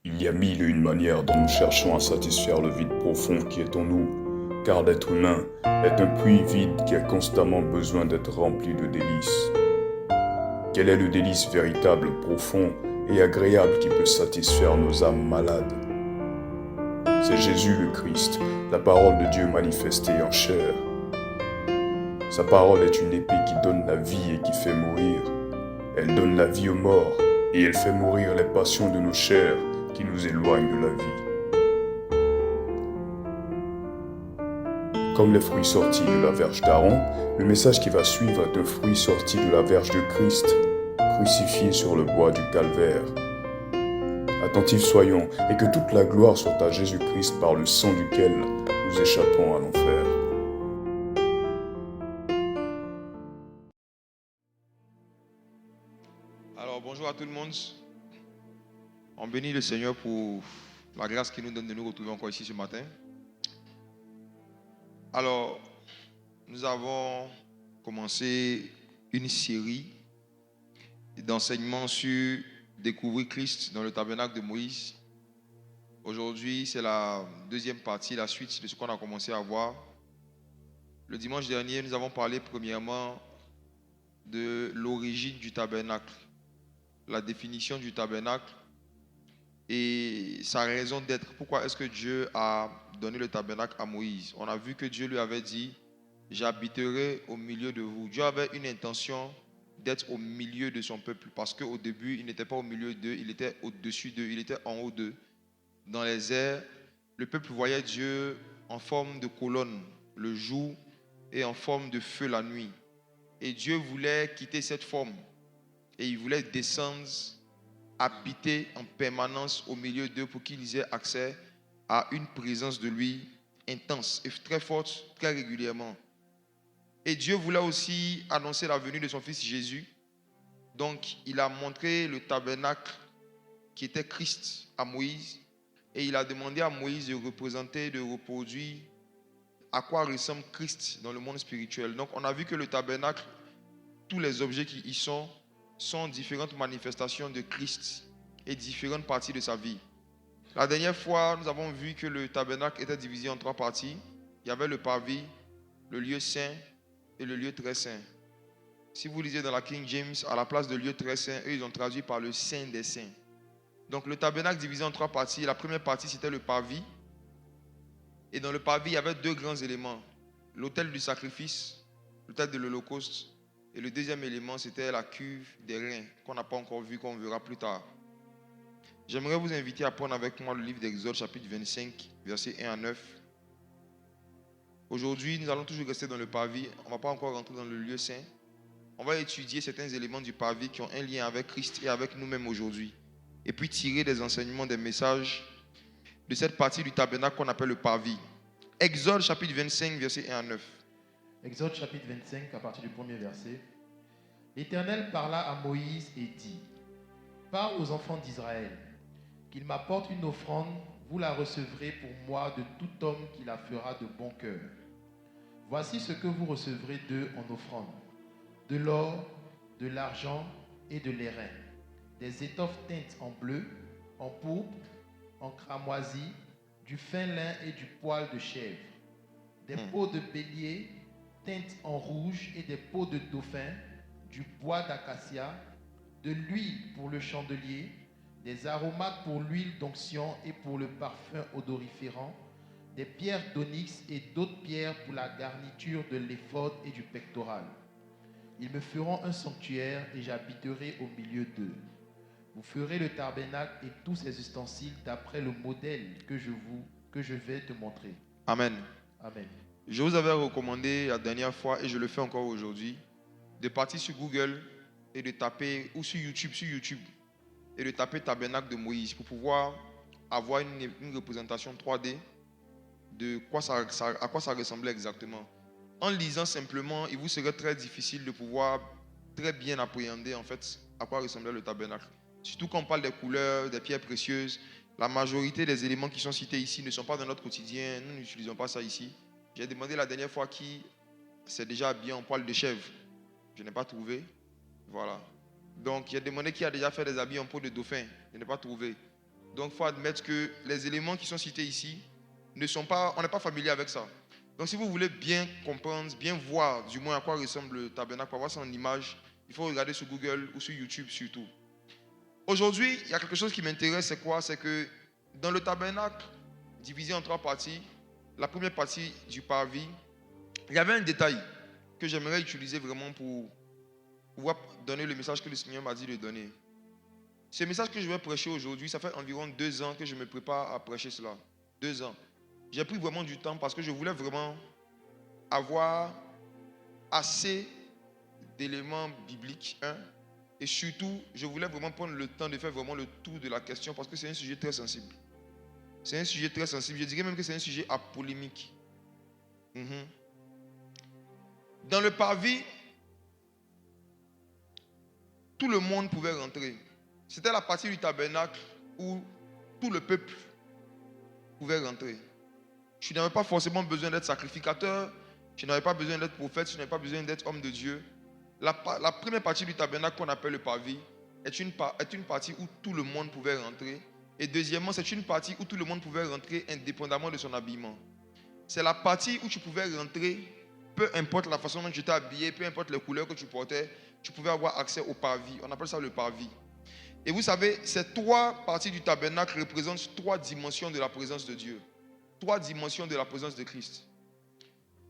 Il y a mille et une manières dont nous cherchons à satisfaire le vide profond qui est en nous, car l'être humain est un puits vide qui a constamment besoin d'être rempli de délices. Quel est le délice véritable, profond et agréable qui peut satisfaire nos âmes malades? C'est Jésus le Christ, la parole de Dieu manifestée en chair. Sa parole est une épée qui donne la vie et qui fait mourir. Elle donne la vie aux morts et elle fait mourir les passions de nos chairs qui nous éloignent de la vie. Comme les fruits sortis de la verge d'Aaron, le message qui va suivre est un fruit sorti de la verge de Christ, crucifié sur le bois du calvaire. Attentifs soyons et que toute la gloire soit à Jésus-Christ par le sang duquel nous échappons à l'enfer. Alors bonjour à tout le monde. On bénit le Seigneur pour la grâce qu'il nous donne de nous retrouver encore ici ce matin. Alors, nous avons commencé une série d'enseignements sur découvrir Christ dans le tabernacle de Moïse. Aujourd'hui, c'est la deuxième partie, la suite de ce qu'on a commencé à voir. Le dimanche dernier, nous avons parlé premièrement de l'origine du tabernacle, la définition du tabernacle et sa raison d'être. Pourquoi est-ce que Dieu a donné le tabernacle à Moïse? On a vu que Dieu lui avait dit « J'habiterai au milieu de vous ». Dieu avait une intention d'être au milieu de son peuple parce qu'au début, il n'était pas au milieu d'eux, il était au-dessus d'eux, il était en haut d'eux. Dans les airs, le peuple voyait Dieu en forme de colonne le jour et en forme de feu la nuit. Et Dieu voulait quitter cette forme et il voulait descendre, habiter en permanence au milieu d'eux pour qu'ils aient accès à une présence de lui intense et très forte, très régulièrement. Et Dieu voulait aussi annoncer la venue de son fils Jésus. Donc, il a montré le tabernacle qui était Christ à Moïse et il a demandé à Moïse de représenter, de reproduire à quoi ressemble Christ dans le monde spirituel. Donc, on a vu que le tabernacle, tous les objets qui y sont différentes manifestations de Christ et différentes parties de sa vie. La dernière fois, nous avons vu que le tabernacle était divisé en trois parties. Il y avait le parvis, le lieu saint et le lieu très saint. Si vous lisez dans la King James, à la place de lieu très saint, eux, ils ont traduit par le saint des saints. Donc le tabernacle divisé en trois parties. La première partie, c'était le parvis. Et dans le parvis, il y avait deux grands éléments. L'autel du sacrifice, l'autel de l'Holocauste. Et le deuxième élément, c'était la cuve des reins, qu'on n'a pas encore vu, qu'on verra plus tard. J'aimerais vous inviter à prendre avec moi le livre d'Exode, chapitre 25, versets 1 à 9. Aujourd'hui, nous allons toujours rester dans le parvis. On ne va pas encore rentrer dans le lieu saint. On va étudier certains éléments du parvis qui ont un lien avec Christ et avec nous-mêmes aujourd'hui. Et puis tirer des enseignements, des messages de cette partie du tabernacle qu'on appelle le parvis. Exode, chapitre 25, versets 1 à 9. Exode chapitre 25, à partir du premier verset. L'Éternel parla à Moïse et dit: Parle aux enfants d'Israël, qu'ils m'apportent une offrande, vous la recevrez pour moi de tout homme qui la fera de bon cœur. Voici ce que vous recevrez d'eux en offrande: de l'or, de l'argent et de l'airain, des étoffes teintes en bleu, en pourpre, en cramoisi, du fin lin et du poil de chèvre, des peaux de bélier teintes en rouge et des peaux de dauphin, du bois d'acacia, de l'huile pour le chandelier, des aromates pour l'huile d'onction et pour le parfum odoriférant, des pierres d'onyx et d'autres pierres pour la garniture de l'éphod et du pectoral. Ils me feront un sanctuaire et j'habiterai au milieu d'eux. Vous ferez le tabernacle et tous ses ustensiles d'après le modèle que je vais te montrer. Amen. Amen. Je vous avais recommandé la dernière fois, et je le fais encore aujourd'hui, de partir sur Google et de taper, ou sur YouTube, et de taper tabernacle de Moïse pour pouvoir avoir une représentation 3D de à quoi ça ressemblait exactement. En lisant simplement, il vous serait très difficile de pouvoir très bien appréhender en fait à quoi ressemblait le tabernacle. Surtout quand on parle des couleurs, des pierres précieuses, la majorité des éléments qui sont cités ici ne sont pas dans notre quotidien, nous n'utilisons pas ça ici. J'ai demandé la dernière fois qui s'est déjà habillé en poil de chèvre. Je n'ai pas trouvé. Voilà. Donc, j'ai demandé qui a déjà fait des habits en peau de dauphin. Je n'ai pas trouvé. Donc il faut admettre que les éléments qui sont cités ici, on n'est pas familier avec ça. Donc si vous voulez bien comprendre, bien voir du moins à quoi ressemble le tabernacle, pour voir ça en image, il faut regarder sur Google ou sur YouTube surtout. Aujourd'hui, il y a quelque chose qui m'intéresse, c'est quoi? C'est que dans le tabernacle, divisé en 3 parties, la première partie du parvis, il y avait un détail que j'aimerais utiliser vraiment pour pouvoir donner le message que le Seigneur m'a dit de donner. Ce message que je vais prêcher aujourd'hui, ça fait environ 2 ans que je me prépare à prêcher cela. 2 ans. J'ai pris vraiment du temps parce que je voulais vraiment avoir assez d'éléments bibliques. Et surtout, je voulais vraiment prendre le temps de faire vraiment le tour de la question parce que c'est un sujet très sensible. C'est un sujet très sensible. Je dirais même que c'est un sujet à polémique. Dans le parvis, tout le monde pouvait rentrer. C'était la partie du tabernacle où tout le peuple pouvait rentrer. Je n'avais pas forcément besoin d'être sacrificateur, je n'avais pas besoin d'être prophète, je n'avais pas besoin d'être homme de Dieu. La première partie du tabernacle qu'on appelle le parvis est une partie où tout le monde pouvait rentrer. Et deuxièmement, c'est une partie où tout le monde pouvait rentrer indépendamment de son habillement. C'est la partie où tu pouvais rentrer, peu importe la façon dont tu étais habillé, peu importe les couleurs que tu portais, tu pouvais avoir accès au parvis. On appelle ça le parvis. Et vous savez, ces 3 parties du tabernacle représentent 3 dimensions de la présence de Dieu. 3 dimensions de la présence de Christ.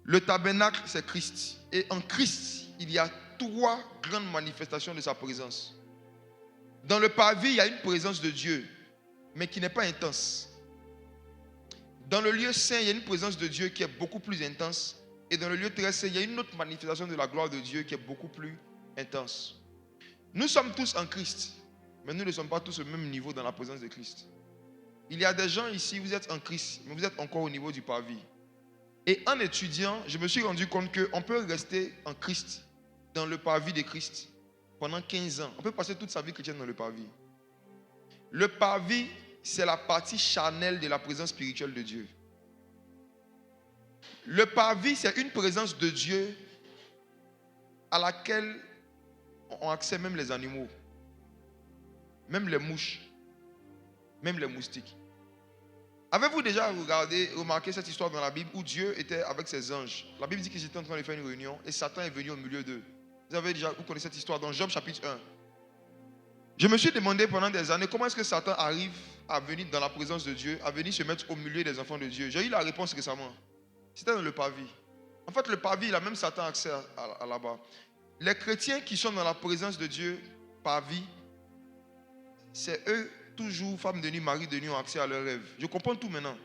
Le tabernacle, c'est Christ. Et en Christ, il y a 3 grandes manifestations de sa présence. Dans le parvis, il y a une présence de Dieu, mais qui n'est pas intense. Dans le lieu saint, il y a une présence de Dieu qui est beaucoup plus intense. Et dans le lieu très saint, il y a une autre manifestation de la gloire de Dieu qui est beaucoup plus intense. Nous sommes tous en Christ, mais nous ne sommes pas tous au même niveau dans la présence de Christ. Il y a des gens ici, vous êtes en Christ, mais vous êtes encore au niveau du parvis. Et en étudiant, je me suis rendu compte qu'on peut rester en Christ, dans le parvis de Christ, pendant 15 ans. On peut passer toute sa vie chrétienne dans le parvis. Le parvis, c'est la partie charnelle de la présence spirituelle de Dieu. Le parvis, c'est une présence de Dieu à laquelle ont accès même les animaux, même les mouches, même les moustiques. Avez-vous déjà remarqué cette histoire dans la Bible où Dieu était avec ses anges? La Bible dit qu'ils étaient en train de faire une réunion et Satan est venu au milieu d'eux. Vous connaissez cette histoire dans Job chapitre 1. Je me suis demandé pendant des années comment est-ce que Satan arrive à venir dans la présence de Dieu, à venir se mettre au milieu des enfants de Dieu. J'ai eu la réponse récemment. C'était dans le parvis. En fait, le parvis, il a même Satan accès à là-bas. Les chrétiens qui sont dans la présence de Dieu, parvis, c'est eux, toujours femmes de nuit, mari de nuit, ont accès à leurs rêves. Je comprends tout maintenant.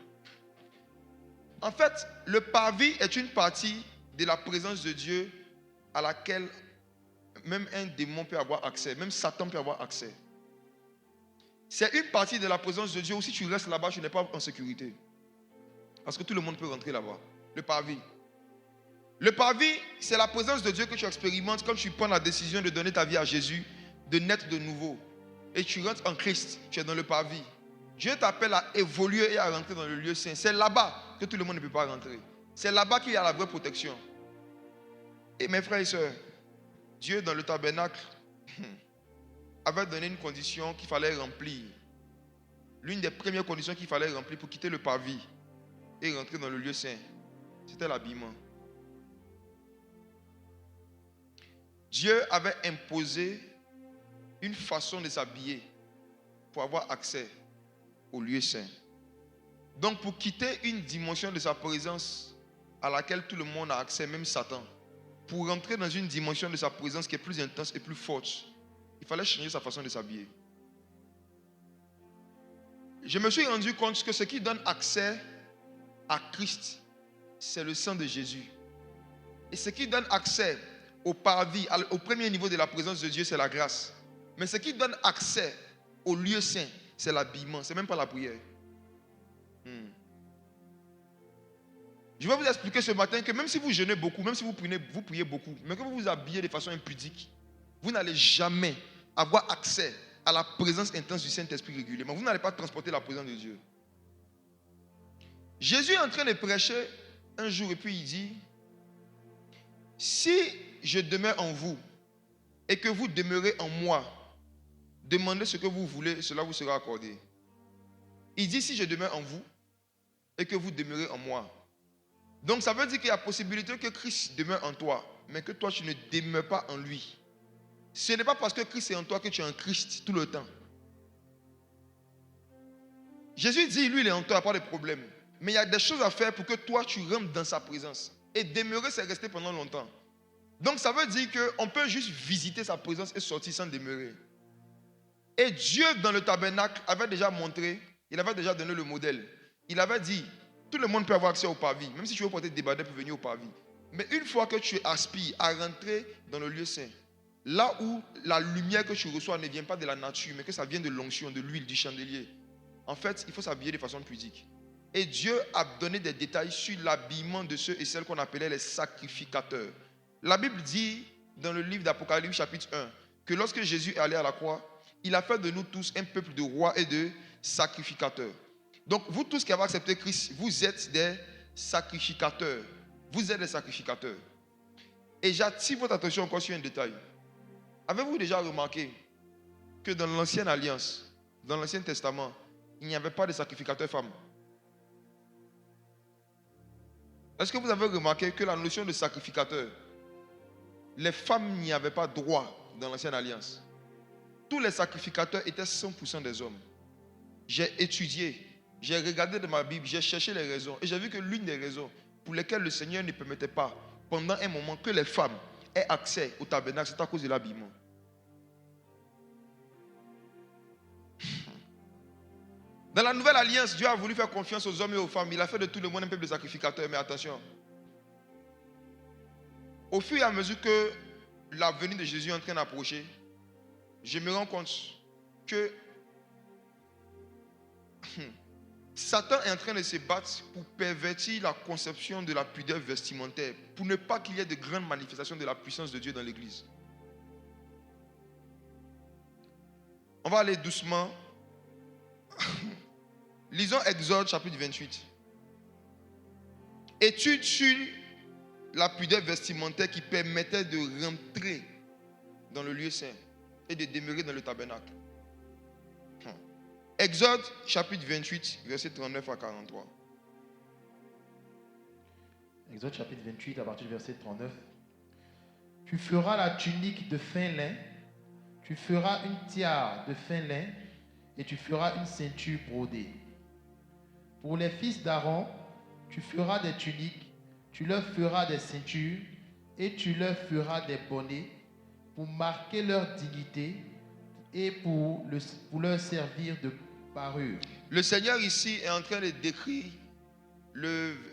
En fait, le parvis est une partie de la présence de Dieu à laquelle même un démon peut avoir accès, même Satan peut avoir accès. C'est une partie de la présence de Dieu où si tu restes là-bas, tu n'es pas en sécurité. Parce que tout le monde peut rentrer là-bas. Le parvis. Le parvis, c'est la présence de Dieu que tu expérimentes quand tu prends la décision de donner ta vie à Jésus, de naître de nouveau. Et tu rentres en Christ, tu es dans le parvis. Dieu t'appelle à évoluer et à rentrer dans le lieu saint. C'est là-bas que tout le monde ne peut pas rentrer. C'est là-bas qu'il y a la vraie protection. Et mes frères et sœurs, Dieu dans le tabernacle avait donné une condition qu'il fallait remplir. L'une des premières conditions qu'il fallait remplir pour quitter le parvis et rentrer dans le lieu saint, c'était l'habillement. Dieu avait imposé une façon de s'habiller pour avoir accès au lieu saint. Donc pour quitter une dimension de sa présence à laquelle tout le monde a accès, même Satan, pour rentrer dans une dimension de sa présence qui est plus intense et plus forte, il fallait changer sa façon de s'habiller. Je me suis rendu compte que ce qui donne accès à Christ, c'est le sang de Jésus. Et ce qui donne accès au parvis, au premier niveau de la présence de Dieu, c'est la grâce. Mais ce qui donne accès au lieu saint, c'est l'habillement, c'est même pas la prière. Je vais vous expliquer ce matin que même si vous jeûnez beaucoup, même si vous priez beaucoup, mais que vous vous habillez de façon impudique, vous n'allez jamais avoir accès à la présence intense du Saint-Esprit régulièrement. Vous n'allez pas transporter la présence de Dieu. Jésus est en train de prêcher un jour et puis il dit, si je demeure en vous et que vous demeurez en moi, demandez ce que vous voulez, cela vous sera accordé. Il dit si je demeure en vous et que vous demeurez en moi. Donc ça veut dire qu'il y a possibilité que Christ demeure en toi, mais que toi tu ne demeures pas en lui. Ce n'est pas parce que Christ est en toi que tu es en Christ tout le temps. Jésus dit, lui il est en toi, il n'y a pas de problème. Mais il y a des choses à faire pour que toi tu rentres dans sa présence. Et demeurer, c'est rester pendant longtemps. Donc ça veut dire qu'on peut juste visiter sa présence et sortir sans demeurer. Et Dieu dans le tabernacle avait déjà montré, il avait déjà donné le modèle. Il avait dit, tout le monde peut avoir accès au parvis, même si tu veux porter des badets pour venir au parvis. Mais une fois que tu aspires à rentrer dans le lieu saint, là où la lumière que tu reçois ne vient pas de la nature, mais que ça vient de l'onction, de l'huile, du chandelier. En fait, il faut s'habiller de façon pudique. Et Dieu a donné des détails sur l'habillement de ceux et celles qu'on appelait les sacrificateurs. La Bible dit dans le livre d'Apocalypse chapitre 1 que lorsque Jésus est allé à la croix, il a fait de nous tous un peuple de rois et de sacrificateurs. Donc vous tous qui avez accepté Christ, vous êtes des sacrificateurs. Vous êtes des sacrificateurs. Et j'attire votre attention encore sur un détail. Avez-vous déjà remarqué que dans l'ancienne alliance, dans l'Ancien Testament, il n'y avait pas de sacrificateurs femmes? Est-ce que vous avez remarqué que la notion de sacrificateur, les femmes n'y avaient pas droit dans l'ancienne alliance? Tous les sacrificateurs étaient 100% des hommes. J'ai étudié, j'ai regardé dans ma Bible, j'ai cherché les raisons. Et j'ai vu que l'une des raisons pour lesquelles le Seigneur ne permettait pas, pendant un moment, que les femmes aient accès au tabernacle, c'est à cause de l'habillement. Dans la nouvelle alliance, Dieu a voulu faire confiance aux hommes et aux femmes. Il a fait de tout le monde un peuple de sacrificateurs. Mais attention, au fur et à mesure que la venue de Jésus est en train d'approcher, je me rends compte que Satan est en train de se battre pour pervertir la conception de la pudeur vestimentaire, pour ne pas qu'il y ait de grandes manifestations de la puissance de Dieu dans l'église. On va aller doucement. Lisons Exode chapitre 28. Étude sur la pudeur vestimentaire qui permettait de rentrer dans le lieu saint et de demeurer dans le tabernacle. Exode chapitre 28, versets 39 à 43. Exode chapitre 28, à partir du verset 39. Tu feras la tunique de fin lin, tu feras une tiare de fin lin, et tu feras une ceinture brodée. Pour les fils d'Aaron, tu feras des tuniques, tu leur feras des ceintures, et tu leur feras des bonnets, pour marquer leur dignité, et pour leur servir de parure. Le Seigneur ici est en train de décrire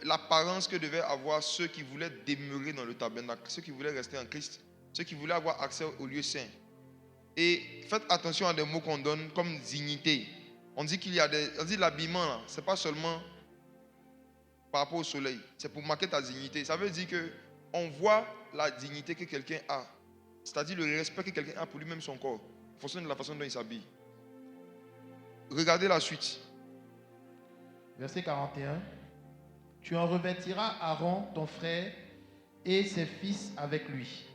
l'apparence que devaient avoir ceux qui voulaient demeurer dans le tabernacle, ceux qui voulaient rester en Christ, ceux qui voulaient avoir accès au lieu saint. Et faites attention à des mots qu'on donne comme dignité. On dit qu'il y a on dit l'habillement, ce n'est pas seulement par rapport au soleil, c'est pour marquer ta dignité. Ça veut dire qu'on voit la dignité que quelqu'un a, c'est-à-dire le respect que quelqu'un a pour lui-même son corps, en fonction de la façon dont il s'habille. Regardez la suite. Verset 41. Tu en revêtiras Aaron, ton frère, et ses fils avec lui.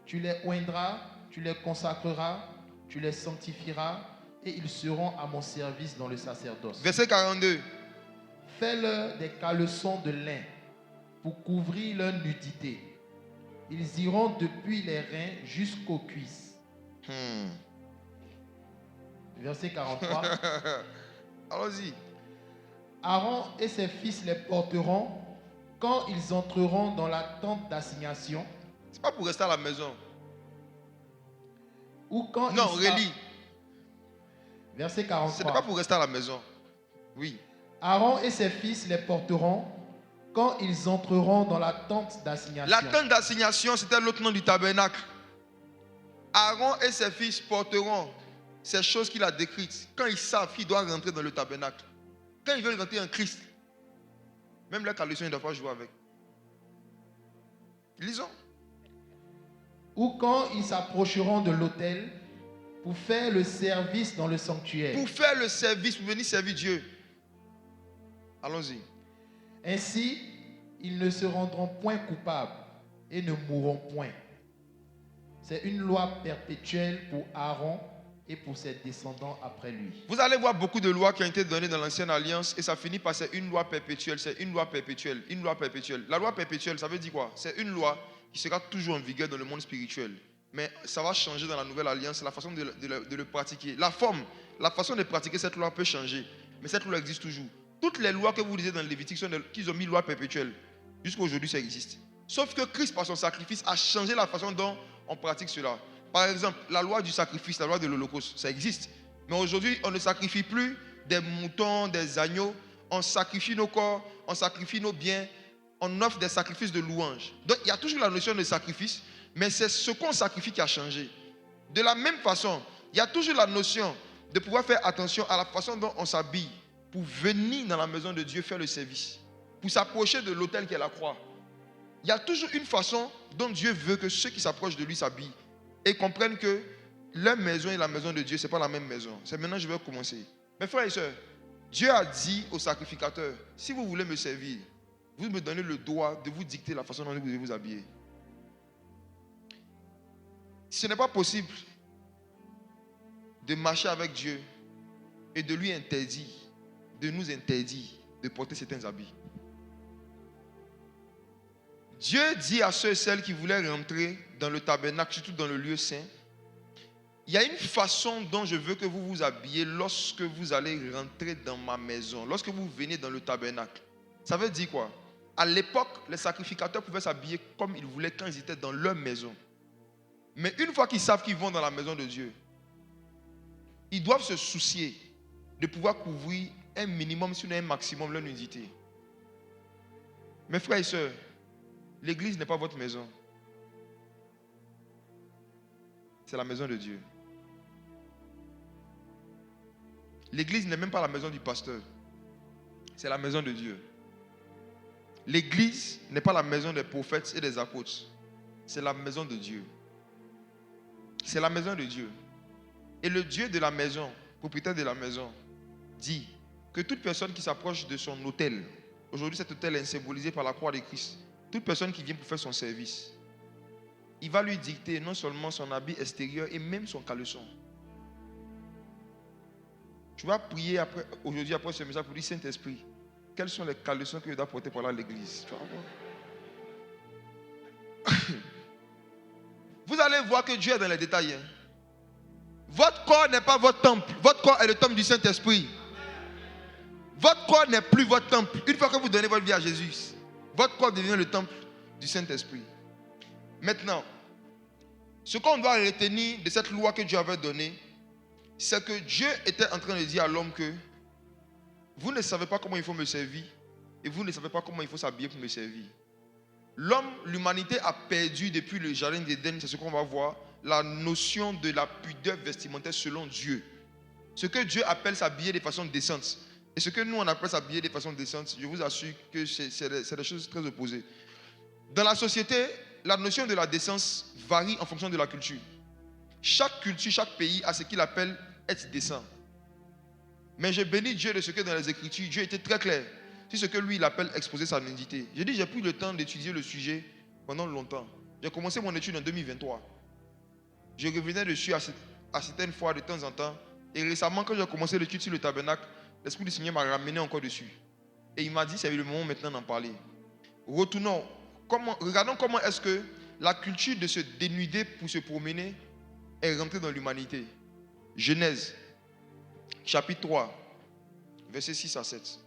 Tu les oindras, tu les consacreras, tu les sanctifieras, et ils seront à mon service dans le sacerdoce. Verset 42. Fais-leur des caleçons de lin pour couvrir leur nudité. Ils iront depuis les reins jusqu'aux cuisses. Verset 43. Allons-y. Aaron et ses fils les porteront quand ils entreront dans la tente d'assignation. C'est pas pour rester à la maison. Ou quand non, relis. Verset 43. Ce n'est pas pour rester à la maison. Oui. Aaron et ses fils les porteront quand ils entreront dans la tente d'assignation. La tente d'assignation, c'était l'autre nom du tabernacle. Aaron et ses fils porteront ces choses qu'il a décrites quand ils savent qu'ils doivent rentrer dans le tabernacle. Quand ils veulent rentrer en Christ, même la caleçon, ils ne doivent pas jouer avec. Lisons. Ou quand ils s'approcheront de l'autel pour faire le service dans le sanctuaire. Pour faire le service, pour venir servir Dieu. Allons-y. Ainsi, ils ne se rendront point coupables et ne mourront point. C'est une loi perpétuelle pour Aaron et pour ses descendants après lui. Vous allez voir beaucoup de lois qui ont été données dans l'ancienne alliance et ça finit par c'est une loi perpétuelle, c'est une loi perpétuelle, une loi perpétuelle. La loi perpétuelle, ça veut dire quoi? C'est une loi qui sera toujours en vigueur dans le monde spirituel. Mais ça va changer dans la nouvelle alliance, la façon de le pratiquer. La forme, la façon de pratiquer cette loi peut changer, mais cette loi existe toujours. Toutes les lois que vous lisez dans le Lévitique sont qu'ils ont mis loi perpétuelle. Jusqu'à aujourd'hui, ça existe. Sauf que Christ, par son sacrifice, a changé la façon dont on pratique cela. Par exemple, la loi du sacrifice, la loi de l'Holocauste, ça existe. Mais aujourd'hui, on ne sacrifie plus des moutons, des agneaux. On sacrifie nos corps, on sacrifie nos biens. On offre des sacrifices de louange. Donc, il y a toujours la notion de sacrifice, mais c'est ce qu'on sacrifie qui a changé. De la même façon, il y a toujours la notion de pouvoir faire attention à la façon dont on s'habille pour venir dans la maison de Dieu faire le service, pour s'approcher de l'autel qui est la croix. Il y a toujours une façon dont Dieu veut que ceux qui s'approchent de lui s'habillent et comprennent que leur maison et la maison de Dieu, ce n'est pas la même maison. C'est maintenant que je vais commencer. Mes frères et sœurs, Dieu a dit aux sacrificateurs, si vous voulez me servir, vous me donnez le droit de vous dicter la façon dont vous devez vous habiller. Ce n'est pas possible de marcher avec Dieu et de lui interdire, de nous interdire de porter certains habits. Dieu dit à ceux et celles qui voulaient rentrer dans le tabernacle, surtout dans le lieu saint, il y a une façon dont je veux que vous vous habillez lorsque vous allez rentrer dans ma maison, lorsque vous venez dans le tabernacle. Ça veut dire quoi? À l'époque, les sacrificateurs pouvaient s'habiller comme ils voulaient quand ils étaient dans leur maison. Mais une fois qu'ils savent qu'ils vont dans la maison de Dieu, ils doivent se soucier de pouvoir couvrir un minimum, sinon un maximum, leur nudité. Mes frères et sœurs, l'église n'est pas votre maison. C'est la maison de Dieu. L'église n'est même pas la maison du pasteur. C'est la maison de Dieu. L'église n'est pas la maison des prophètes et des apôtres. C'est la maison de Dieu. C'est la maison de Dieu. Et le Dieu de la maison, propriétaire de la maison, dit que toute personne qui s'approche de son autel, aujourd'hui cet autel est symbolisé par la croix de Christ, toute personne qui vient pour faire son service, il va lui dicter non seulement son habit extérieur et même son caleçon. Tu vas prier aujourd'hui après ce message pour dire Saint-Esprit, quels sont les caleçons que je dois porter pour aller à l'église? Tu vas voir. Vous allez voir que Dieu est dans les détails. Hein. Votre corps n'est pas votre temple. Votre corps est le temple du Saint-Esprit. Votre corps n'est plus votre temple. Une fois que vous donnez votre vie à Jésus, votre corps devient le temple du Saint-Esprit. Maintenant, ce qu'on doit retenir de cette loi que Dieu avait donnée, c'est que Dieu était en train de dire à l'homme que vous ne savez pas comment il faut me servir et vous ne savez pas comment il faut s'habiller pour me servir. L'homme, l'humanité a perdu depuis le jardin d'Éden, c'est ce qu'on va voir, la notion de la pudeur vestimentaire selon Dieu. Ce que Dieu appelle s'habiller de façon décente et ce que nous on appelle s'habiller de façon décente, je vous assure que c'est des choses très opposées. Dans la société, la notion de la décence varie en fonction de la culture. Chaque culture, chaque pays a ce qu'il appelle être décent. Mais je bénis Dieu de ce que dans les Écritures, Dieu était très clair. C'est ce que lui, il appelle exposer sa nudité. J'ai dit, j'ai pris le temps d'étudier le sujet pendant longtemps. J'ai commencé mon étude en 2023. Je revenais dessus à certaines fois de temps en temps. Et récemment, quand j'ai commencé l'étude sur le tabernacle, l'Esprit du Seigneur m'a ramené encore dessus. Et il m'a dit, c'est le moment maintenant d'en parler. Retournons. Regardons comment est-ce que la culture de se dénuder pour se promener est rentrée dans l'humanité. Genèse, chapitre 3, versets 6 à 7.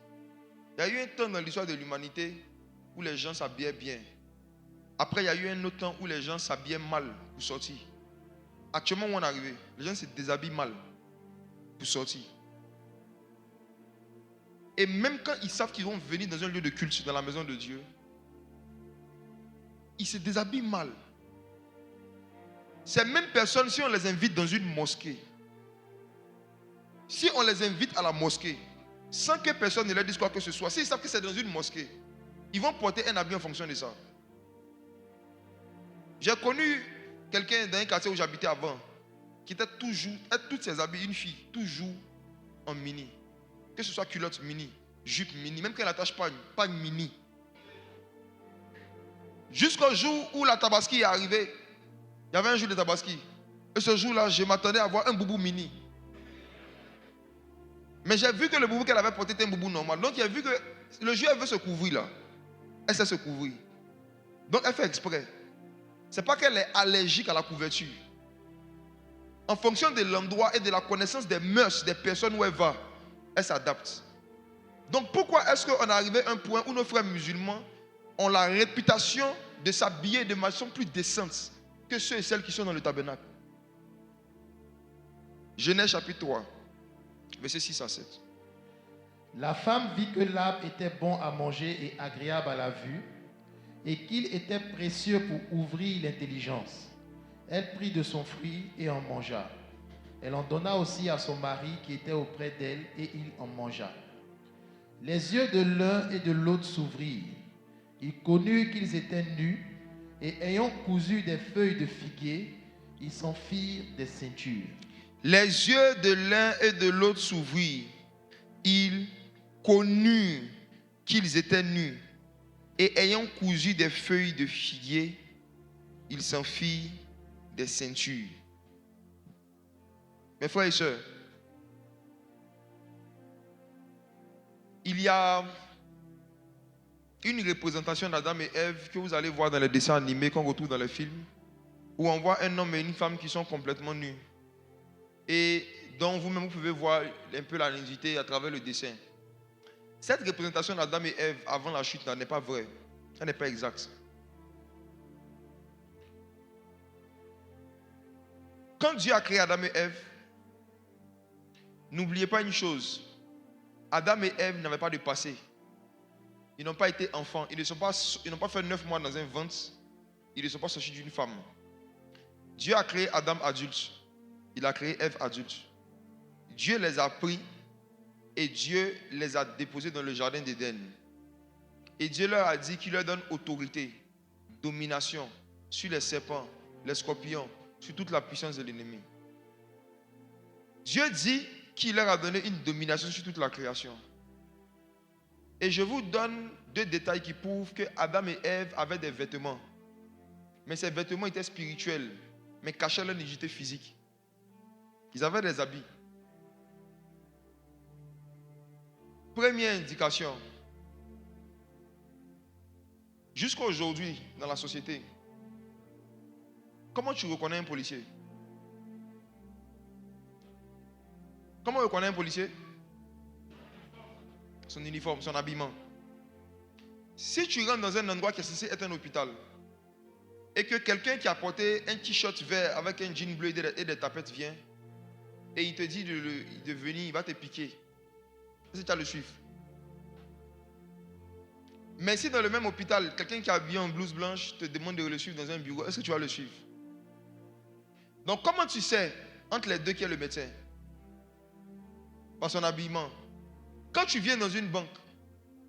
Il y a eu un temps dans l'histoire de l'humanité où les gens s'habillaient bien. Après, il y a eu un autre temps où les gens s'habillaient mal pour sortir. Actuellement, où on est arrivé, les gens se déshabillent mal pour sortir. Et même quand ils savent qu'ils vont venir dans un lieu de culte, dans la maison de Dieu, ils se déshabillent mal. Ces mêmes personnes, si on les invite dans une mosquée, si on les invite à la mosquée, sans que personne ne leur dise quoi que ce soit, s'ils savent que c'est dans une mosquée, ils vont porter un habit en fonction de ça. J'ai connu quelqu'un dans un quartier où j'habitais avant, qui était toujours, toutes ses habits, une fille, toujours en mini. Que ce soit culotte mini, jupe mini, même qu'elle n'attache pas une mini. Jusqu'au jour où la Tabaski est arrivée, il y avait un jour de Tabaski. Et ce jour-là, je m'attendais à voir un boubou mini. Mais j'ai vu que le boubou qu'elle avait porté était un boubou normal. Donc, il a vu que le jour où elle veut se couvrir là, elle sait se couvrir. Donc, elle fait exprès. Ce n'est pas qu'elle est allergique à la couverture. En fonction de l'endroit et de la connaissance des mœurs des personnes où elle va, elle s'adapte. Donc, pourquoi est-ce qu'on est arrivé à un point où nos frères musulmans ont la réputation de s'habiller de façon plus décente que ceux et celles qui sont dans le tabernacle? Genèse chapitre 3, versets 6 à 7. La femme vit que l'arbre était bon à manger et agréable à la vue, et qu'il était précieux pour ouvrir l'intelligence. Elle prit de son fruit et en mangea. Elle en donna aussi à son mari qui était auprès d'elle, et il en mangea. Les yeux de l'un et de l'autre s'ouvrirent. Ils connurent qu'ils étaient nus, et ayant cousu des feuilles de figuier, ils s'en firent des ceintures. Les yeux de l'un et de l'autre s'ouvrirent. Ils connurent qu'ils étaient nus, et ayant cousu des feuilles de figuier, ils s'en firent des ceintures. Mes frères et sœurs, il y a une représentation d'Adam et Ève que vous allez voir dans les dessins animés qu'on retrouve dans les films, où on voit un homme et une femme qui sont complètement nus. Et dont vous-même vous pouvez voir un peu la nudité à travers le dessin. Cette représentation d'Adam et Ève avant la chute n'est pas vraie. Ça n'est pas exact. Quand Dieu a créé Adam et Ève, n'oubliez pas une chose. Adam et Ève n'avaient pas de passé. Ils n'ont pas été enfants. Ils n'ont pas fait 9 mois dans un ventre. Ils ne sont pas sortis d'une femme. Dieu a créé Adam adulte. Il a créé Ève adulte. Dieu les a pris et Dieu les a déposés dans le jardin d'Éden. Et Dieu leur a dit qu'il leur donne autorité, domination sur les serpents, les scorpions, sur toute la puissance de l'ennemi. Dieu dit qu'il leur a donné une domination sur toute la création. Et je vous donne 2 détails qui prouvent que Adam et Ève avaient des vêtements. Mais ces vêtements étaient spirituels, mais cachaient leur nudité physique. Ils avaient des habits. Première indication. Jusqu'à aujourd'hui, dans la société, comment tu reconnais un policier? Comment on reconnaît un policier? Son uniforme, son habillement. Si tu rentres dans un endroit qui est censé être un hôpital, et que quelqu'un qui a porté un t-shirt vert avec un jean bleu et des tapettes vient, et il te dit de venir, il va te piquer. Est-ce que tu vas le suivre? Mais si dans le même hôpital, quelqu'un qui a habillé en blouse blanche te demande de le suivre dans un bureau, est-ce que tu vas le suivre? Donc comment tu sais entre les deux qui est le médecin? Par son habillement. Quand tu viens dans une banque,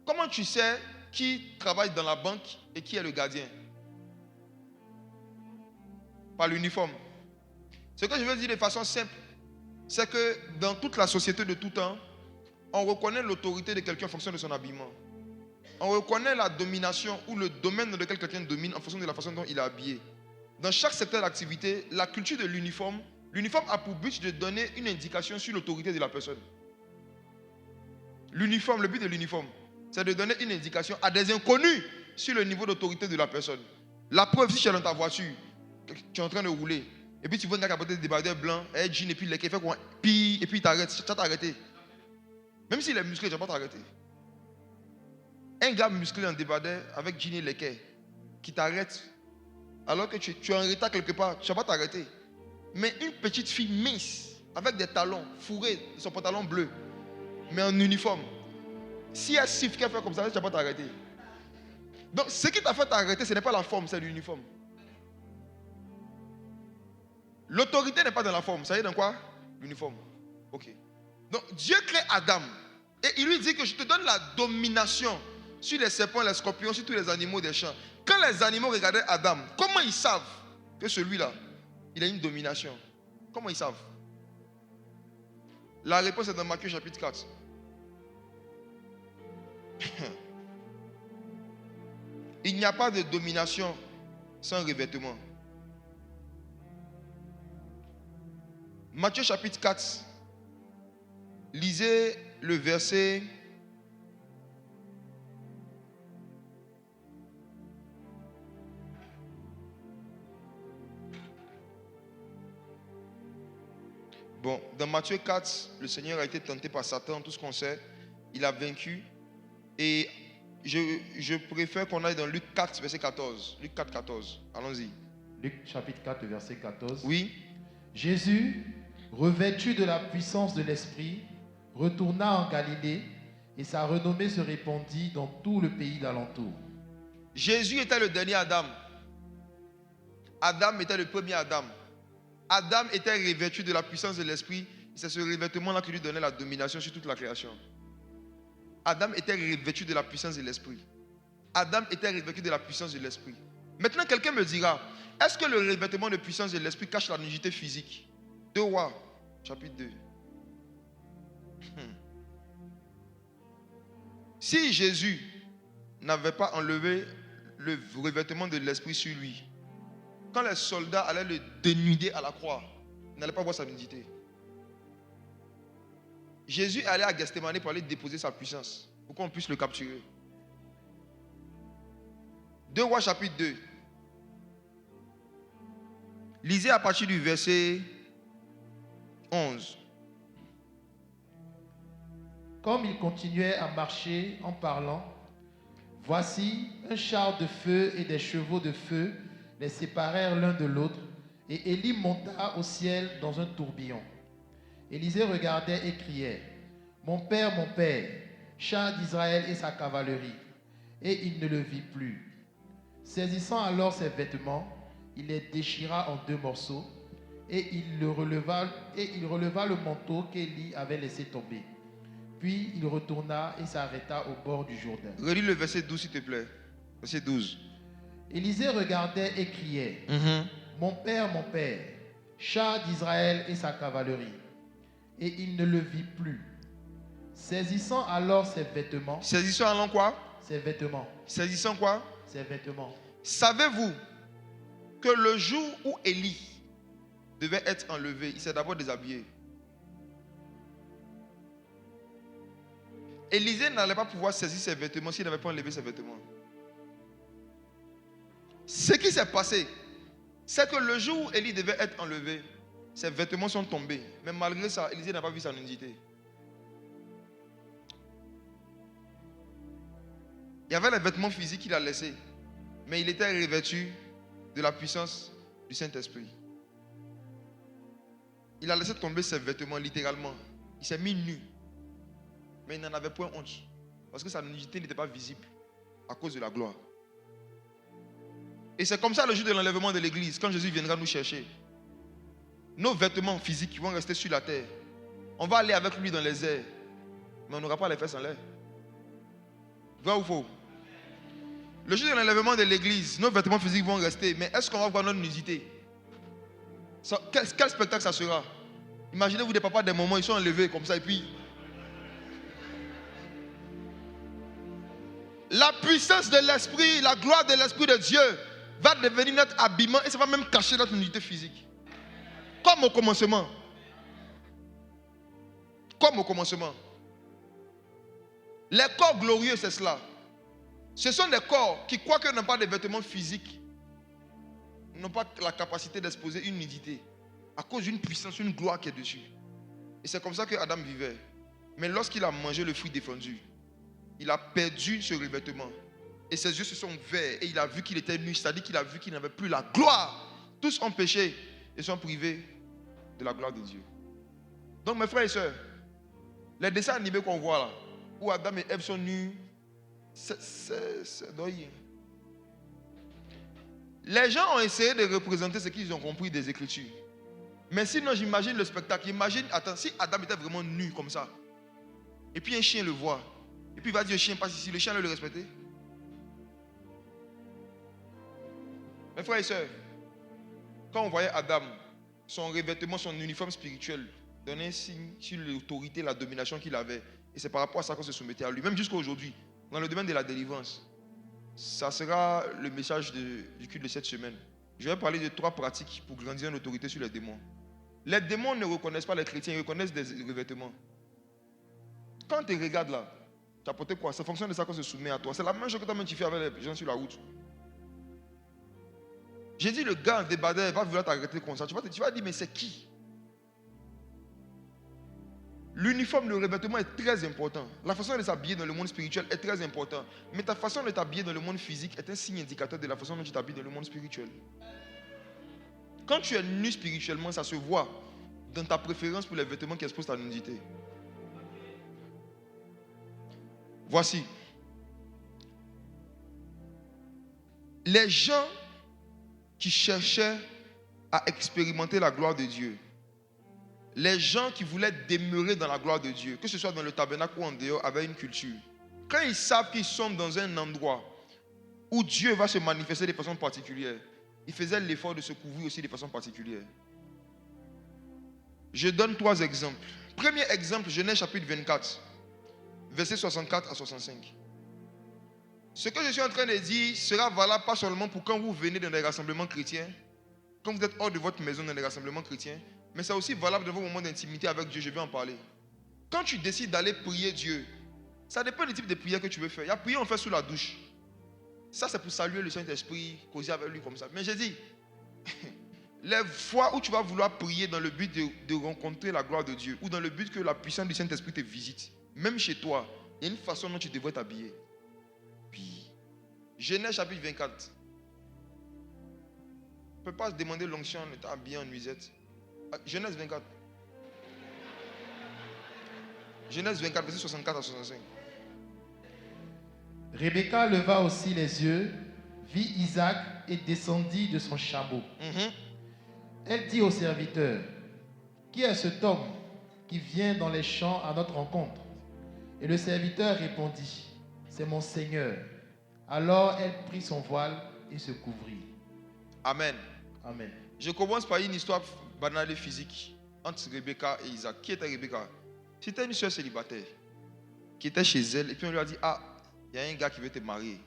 comment tu sais qui travaille dans la banque et qui est le gardien? Par l'uniforme. Ce que je veux dire de façon simple, c'est que dans toute la société de tout temps, on reconnaît l'autorité de quelqu'un en fonction de son habillement. On reconnaît la domination ou le domaine dans lequel quelqu'un domine en fonction de la façon dont il est habillé. Dans chaque secteur d'activité, la culture de l'uniforme a pour but de donner une indication sur l'autorité de la personne. Le but de l'uniforme, c'est de donner une indication à des inconnus sur le niveau d'autorité de la personne. La preuve, si tu es dans ta voiture, tu es en train de rouler, et puis tu vois un gars qui a porté des débardeurs blancs, un jean et puis les qui fait quoi, et puis il t'arrête, tu vas t'arrêter. Même s'il est musclé, tu ne vas pas t'arrêter. Un gars musclé en débardeur avec jean et les quais, qui t'arrête, alors que tu es en retard quelque part, tu ne vas pas t'arrêter. Mais une petite fille mince, avec des talons fourrés, son pantalon bleu, mais en uniforme, si elle siffle qu'elle fait comme ça, tu ne vas pas t'arrêter. Donc ce qui t'a fait t'arrêter, ce n'est pas la forme, c'est l'uniforme. L'autorité n'est pas dans la forme, ça y est dans quoi? L'uniforme. Ok. Donc Dieu crée Adam et il lui dit que je te donne la domination sur les serpents, les scorpions, sur tous les animaux des champs. Quand les animaux regardaient Adam, comment ils savent que celui-là, il a une domination? Comment ils savent? La réponse est dans Matthieu chapitre 4. Il n'y a pas de domination sans revêtement. Matthieu chapitre 4. Lisez le verset. Bon, dans Matthieu 4, le Seigneur a été tenté par Satan, tout ce qu'on sait. Il a vaincu. Et je préfère qu'on aille dans Luc 4, verset 14. Luc 4, 14. Allons-y. Luc chapitre 4, verset 14. Oui. Jésus, revêtu de la puissance de l'Esprit, retourna en Galilée et sa renommée se répandit dans tout le pays d'alentour. Jésus était le dernier Adam. Adam était le premier Adam. Adam était revêtu de la puissance de l'Esprit. C'est ce revêtement-là qui lui donnait la domination sur toute la création. Adam était revêtu de la puissance de l'Esprit. Adam était revêtu de la puissance de l'Esprit. Maintenant, quelqu'un me dira, est-ce que le revêtement de puissance de l'Esprit cache la nudité physique? 2 Rois, chapitre 2. Si Jésus n'avait pas enlevé le revêtement de l'Esprit sur lui, quand les soldats allaient le dénuder à la croix, il n'allait pas voir sa nudité. Jésus allait à Gethsémani pour aller déposer sa puissance, pour qu'on puisse le capturer. 2 Rois chapitre 2. Lisez à partir du verset 11. Comme il continuait à marcher en parlant, voici un char de feu et des chevaux de feu les séparèrent l'un de l'autre, et Élie monta au ciel dans un tourbillon. Élisée regardait et criait, mon père, char d'Israël et sa cavalerie. Et il ne le vit plus. Saisissant alors ses vêtements, il les déchira en 2 morceaux, et il releva le manteau qu'Élie avait laissé tomber. Puis il retourna et s'arrêta au bord du Jourdain. Relis le verset 12 s'il te plaît. Verset 12. Élisée regardait et criait, mon père, char d'Israël et sa cavalerie. Et il ne le vit plus. Saisissant alors ses vêtements. Saisissant alors quoi? Ses vêtements. Saisissant quoi? Ses vêtements. Savez-vous que le jour où Élie devait être enlevé, il s'est d'abord déshabillé. Élisée n'allait pas pouvoir saisir ses vêtements s'il n'avait pas enlevé ses vêtements. Ce qui s'est passé, c'est que le jour où Élie devait être enlevé, ses vêtements sont tombés. Mais malgré ça, Élisée n'a pas vu sa nudité. Il y avait les vêtements physiques qu'il a laissés, mais il était revêtu de la puissance du Saint-Esprit. Il a laissé tomber ses vêtements littéralement. Il s'est mis nu. Mais il n'en avait point honte. Parce que sa nudité n'était pas visible à cause de la gloire. Et c'est comme ça le jour de l'enlèvement de l'église, quand Jésus viendra nous chercher. Nos vêtements physiques vont rester sur la terre. On va aller avec lui dans les airs. Mais on n'aura pas les fesses en l'air. Vrai ou faux? Le jour de l'enlèvement de l'église, nos vêtements physiques vont rester. Mais est-ce qu'on va voir notre nudité? Quel spectacle ça sera? Imaginez-vous des papas, des moments, ils sont enlevés comme ça et puis... La puissance de l'Esprit, la gloire de l'Esprit de Dieu va devenir notre habillement et ça va même cacher notre nudité physique. Comme au commencement. Comme au commencement. Les corps glorieux, c'est cela. Ce sont des corps qui, quoique n'ont pas de vêtements physiques, n'ont pas la capacité d'exposer une nudité à cause d'une puissance, une gloire qui est dessus. Et c'est comme ça que Adam vivait. Mais lorsqu'il a mangé le fruit défendu, il a perdu ce revêtement. Et ses yeux se sont ouverts et il a vu qu'il était nu, c'est-à-dire qu'il a vu qu'il n'avait plus la gloire. Tous ont péché et sont privés de la gloire de Dieu. Donc mes frères et sœurs, les dessins animés qu'on voit là, où Adam et Ève sont nus, c'est doyé. Les gens ont essayé de représenter ce qu'ils ont compris des Écritures. Mais sinon, j'imagine le spectacle. Imagine, attends, si Adam était vraiment nu comme ça, et puis un chien le voit, et puis il va dire, le chien passe ici, le chien allait le respecter. Mes frères et sœurs, quand on voyait Adam, son revêtement, son uniforme spirituel, donnait un signe sur l'autorité, la domination qu'il avait. Et c'est par rapport à ça qu'on se soumettait à lui. Même jusqu'à aujourd'hui, dans le domaine de la délivrance. Ça sera le message du culte de cette semaine. Je vais parler de 3 pratiques pour grandir en autorité sur les démons. Les démons ne reconnaissent pas les chrétiens, ils reconnaissent des revêtements. Quand tu regardes là, tu as porté quoi? C'est fonction de ça qu'on se soumet à toi. C'est la même chose que toi-même tu fais avec les gens sur la route. J'ai dit, le gars en débardeur va vouloir t'arrêter comme ça. Tu vas dire, mais c'est qui? L'uniforme, le revêtement est très important. La façon de s'habiller dans le monde spirituel est très importante. Mais ta façon de t'habiller dans le monde physique est un signe indicateur de la façon dont tu t'habilles dans le monde spirituel. Quand tu es nu spirituellement, ça se voit dans ta préférence pour les vêtements qui exposent ta nudité. Voici. Les gens qui cherchaient à expérimenter la gloire de Dieu, les gens qui voulaient demeurer dans la gloire de Dieu, que ce soit dans le tabernacle ou en dehors, avaient une culture. Quand ils savent qu'ils sont dans un endroit où Dieu va se manifester de façon particulière, ils faisaient l'effort de se couvrir aussi de façon particulière. Je donne 3 exemples. Premier exemple, Genèse chapitre 24, versets 64 à 65. Ce que je suis en train de dire sera valable pas seulement pour quand vous venez dans des rassemblements chrétiens, quand vous êtes hors de votre maison dans des rassemblements chrétiens, mais c'est aussi valable dans vos moments d'intimité avec Dieu. Je vais en parler. Quand tu décides d'aller prier Dieu, ça dépend du type de prière que tu veux faire. Il y a prière on fait sous la douche. Ça c'est pour saluer le Saint-Esprit, causer avec lui comme ça. Mais j'ai dit, les fois où tu vas vouloir prier dans le but de rencontrer la gloire de Dieu, ou dans le but que la puissance du Saint-Esprit te visite, même chez toi, il y a une façon dont tu devrais t'habiller. Puis, Genèse chapitre 24. On ne peut pas se demander l'onction en étant habillé en nuisette. Genèse 24. Genèse 24, verset 64 à 65. Rebecca leva aussi les yeux, vit Isaac et descendit de son chameau. Elle dit au serviteur, qui est cet homme qui vient dans les champs à notre rencontre? Et le serviteur répondit, c'est mon Seigneur. Alors elle prit son voile et se couvrit. Amen. Amen. Je commence par une histoire banale et physique entre Rebecca et Isaac. Qui était Rebecca? C'était une soeur célibataire qui était chez elle et puis on lui a dit, ah, il y a un gars qui veut te marier.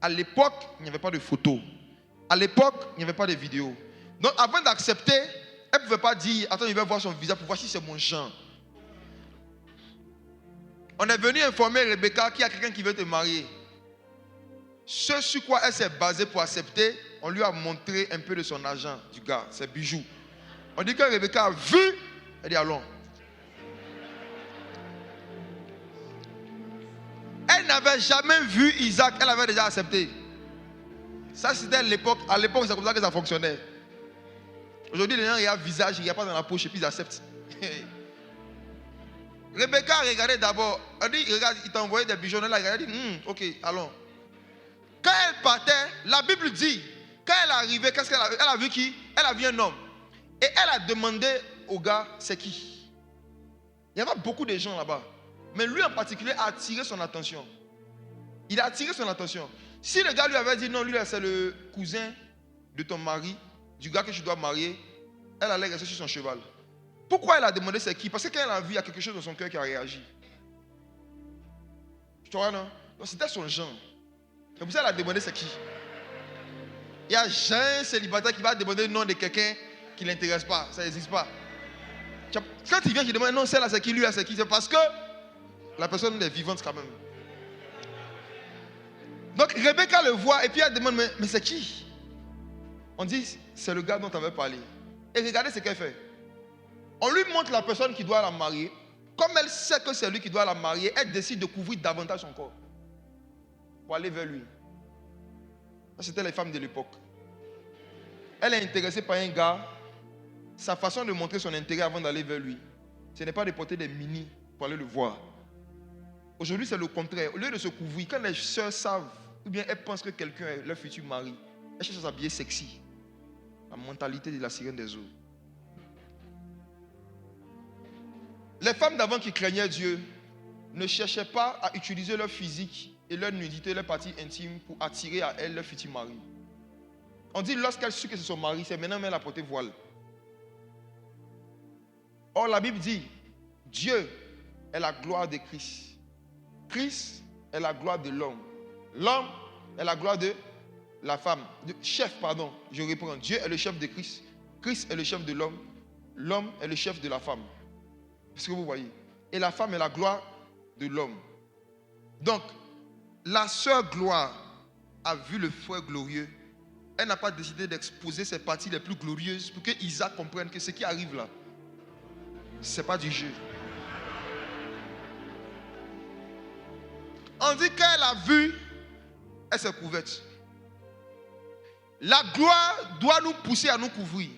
À l'époque, il n'y avait pas de photos. À l'époque, il n'y avait pas de vidéos. Donc avant d'accepter, elle ne pouvait pas dire, attends, je vais voir son visage pour voir si c'est mon genre. On est venu informer Rebecca qu'il y a quelqu'un qui veut te marier. Ce sur quoi elle s'est basée pour accepter, on lui a montré un peu de son argent, du gars, ses bijoux. On dit que Rebecca a vu, elle dit allons. Elle n'avait jamais vu Isaac, elle avait déjà accepté. Ça c'était à l'époque c'est comme ça que ça fonctionnait. Aujourd'hui les gens regardent le visage, ils ne regardent pas dans la poche et puis ils acceptent. Rebecca a regardé d'abord, elle dit, regarde, il t'a envoyé des bijoux, elle a regardé, elle dit, ok, allons. Quand elle partait, la Bible dit, quand elle est arrivée, qu'est-ce qu'elle a vu? Elle a vu qui? Elle a vu un homme. Et elle a demandé au gars, c'est qui? Il y avait beaucoup de gens là-bas. Mais lui en particulier a attiré son attention. Il a attiré son attention. Si le gars lui avait dit, non, lui c'est le cousin de ton mari, du gars que tu dois marier, elle allait rester sur son cheval. Pourquoi elle a demandé c'est qui? Parce que quand elle a vu, il y a quelque chose dans son cœur qui a réagi. Tu vois, non? Donc c'était son genre. C'est pour ça qu'elle a demandé c'est qui. Il n'y a jamais un célibataire qui va demander le nom de quelqu'un qui ne l'intéresse pas. Ça n'existe pas. Quand il vient, il demande non, celle-là c'est qui, lui là c'est qui. C'est parce que la personne est vivante quand même. Donc Rebecca le voit et puis elle demande mais c'est qui? On dit c'est le gars dont tu avais parlé. Et regardez ce qu'elle fait. On lui montre la personne qui doit la marier. Comme elle sait que c'est lui qui doit la marier, elle décide de couvrir davantage son corps pour aller vers lui. Ça, c'était les femmes de l'époque. Elle est intéressée par un gars. Sa façon de montrer son intérêt avant d'aller vers lui, ce n'est pas de porter des mini pour aller le voir. Aujourd'hui, c'est le contraire. Au lieu de se couvrir, quand les soeurs savent, ou bien elles pensent que quelqu'un est leur futur mari, elles cherchent à s'habiller sexy. La mentalité de la sirène des eaux. Les femmes d'avant qui craignaient Dieu ne cherchaient pas à utiliser leur physique et leur nudité, leur partie intime pour attirer à elles leur futur mari. On dit lorsqu'elle sut que c'est son mari, c'est maintenant qu'elle a porté voile. Or la Bible dit, Dieu est la gloire de Christ. Christ est la gloire de l'homme. L'homme est la gloire de la femme. Chef, pardon, je reprends. Dieu est le chef de Christ. Christ est le chef de l'homme. l'homme est le chef de la femme. Est-ce que vous voyez? Et la femme est la gloire de l'homme. Donc, la sœur gloire a vu le frère glorieux. Elle n'a pas décidé d'exposer ses parties les plus glorieuses pour que Isaac comprenne que ce qui arrive là, ce n'est pas du jeu. On dit qu'elle a vu, elle s'est couverte. La gloire doit nous pousser à nous couvrir.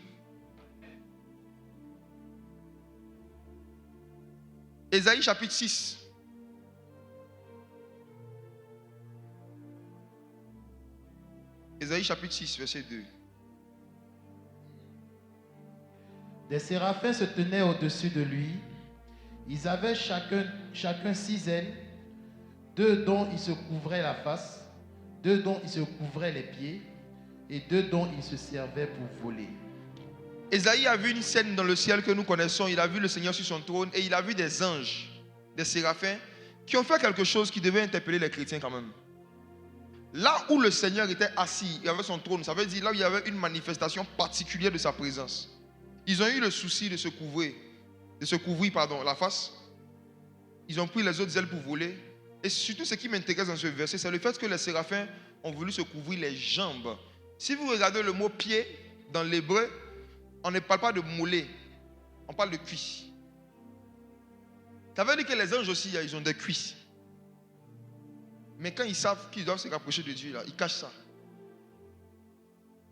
Ésaïe chapitre 6. Ésaïe chapitre 6, verset 2. Des séraphins se tenaient au-dessus de lui. Ils avaient chacun 6 ailes, 2 dont ils se couvraient la face, 2 dont ils se couvraient les pieds, et 2 dont ils se servaient pour voler. Ésaïe a vu une scène dans le ciel que nous connaissons. Il a vu le Seigneur sur son trône et il a vu des anges, des séraphins, qui ont fait quelque chose qui devait interpeller les chrétiens quand même. Là où le Seigneur était assis, il avait son trône, ça veut dire là où il y avait une manifestation particulière de sa présence. Ils ont eu le souci de se couvrir la face. Ils ont pris les autres ailes pour voler. Et surtout ce qui m'intéresse dans ce verset, c'est le fait que les séraphins ont voulu se couvrir les jambes. Si vous regardez le mot pied dans l'hébreu, on ne parle pas de mollet, on parle de cuisse. Ça veut dire que les anges aussi, ils ont des cuisses. Mais quand ils savent qu'ils doivent se rapprocher de Dieu, là, ils cachent ça.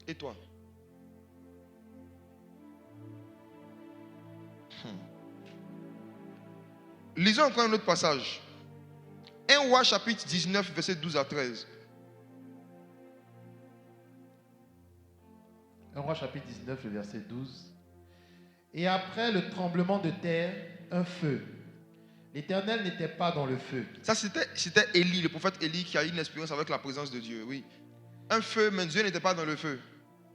Et toi? Lisons encore un autre passage. 1 Roi chapitre 19, verset 12 à 13. 1 Roi chapitre 19, le verset 12. Et après le tremblement de terre, un feu. L'Éternel n'était pas dans le feu. Ça, c'était Élie, le prophète Élie, qui a eu une expérience avec la présence de Dieu. Oui. Un feu, mais Dieu n'était pas dans le feu.